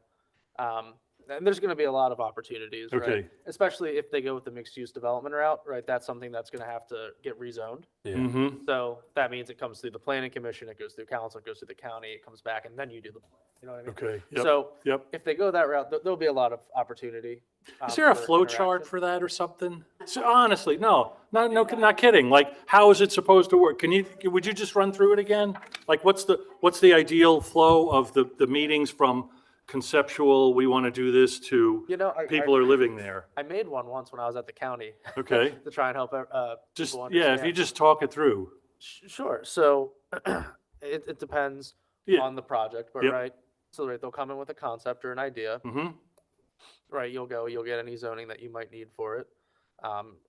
And there's gonna be a lot of opportunities, right? Okay. Especially if they go with the mixed-use development route, right? That's something that's gonna have to get rezoned. mm-hmm. So that means it comes through the planning commission, it goes through council, it goes through the county, it comes back, and then you do the, you know what I mean? Okay, yep, So yep. if they go that route, there'll be a lot of opportunity. Is there a for flow chart interaction. for that or something? So honestly, no, not kidding. Like, how is it supposed to work? Would you just run through it again? Like, what's the ideal flow of the meetings from conceptual, we want to do this, to You know, people are living there? I made one once when I was at the county. Okay. To try and help, Just, people yeah, if understand. you just talk it through. Sure, so it depends Yeah. on the project, but Yep. right, so right, they'll come in with a concept or an idea, Mm-hmm. right, you'll get any zoning that you might need for it.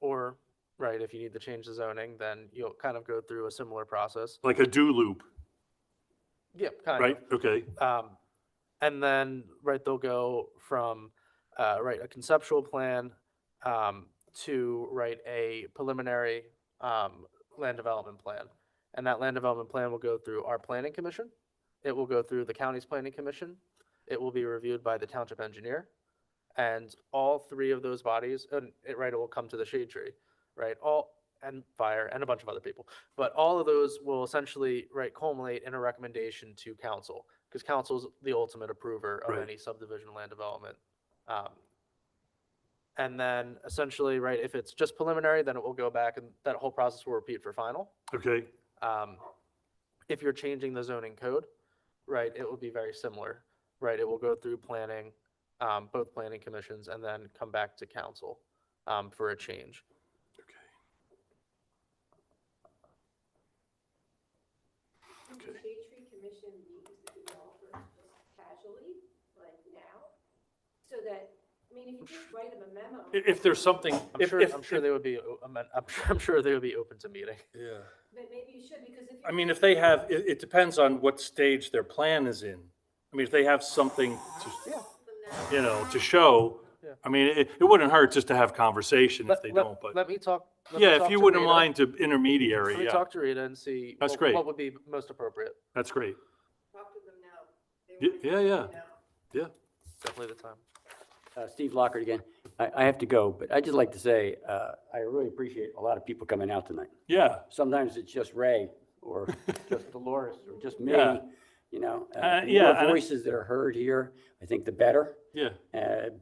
Or, right, if you need to change the zoning, then you'll kind of go through a similar process. Like a do loop, Yep, kind of. right? Okay. And then, right, they'll go from, right, a conceptual plan, to, right, a preliminary, land development plan. And that land development plan will go through our planning commission. It will go through the county's planning commission. It will be reviewed by the township engineer. And all three of those bodies, and it will come to the shade tree, right? And fire and a bunch of other people. But all of those will essentially, right, culminate in a recommendation to council, because council's the ultimate approver of Right. any subdivision land development. And then essentially, right, if it's just preliminary, then it will go back and that whole process will repeat for final. Okay. If you're changing the zoning code, right, it will be very similar, right? It will go through planning, both planning commissions, and then come back to council for a change. Does the Shade Tree Commission meet with the developers just casually, like now? So that, I mean, if you just write them a memo. If there's something, I'm sure they would be, I'm sure they would be open to meeting. Yeah. But maybe you should, because if. I mean, if they have, it depends on what stage their plan is in. I mean, if they have something to show, Yeah. I mean, it wouldn't hurt just to have conversation if they don't, but Let me talk. let me yeah, talk if you to wouldn't Rita. mind to Let intermediary, me yeah, talk to Rita and see. That's what- great. What would be most appropriate. that's great. Talk to them now. They Yeah, want to yeah, talk to you now. Definitely the time. Steve Lockhart again. I have to go, but I'd just like to say, I really appreciate a lot of people coming out tonight. Yeah, Sometimes it's just Ray or just Dolores or just me, Yeah. you know. Yeah, The more and I- voices that are heard here, I think the better, yeah,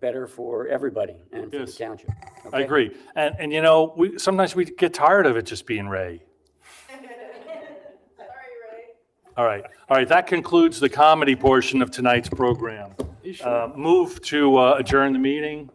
better for everybody and for the Yes. township. I okay? agree. And sometimes we get tired of it just being Ray. Sorry, Ray. All right, that concludes the comedy portion of tonight's program. Move to adjourn the meeting.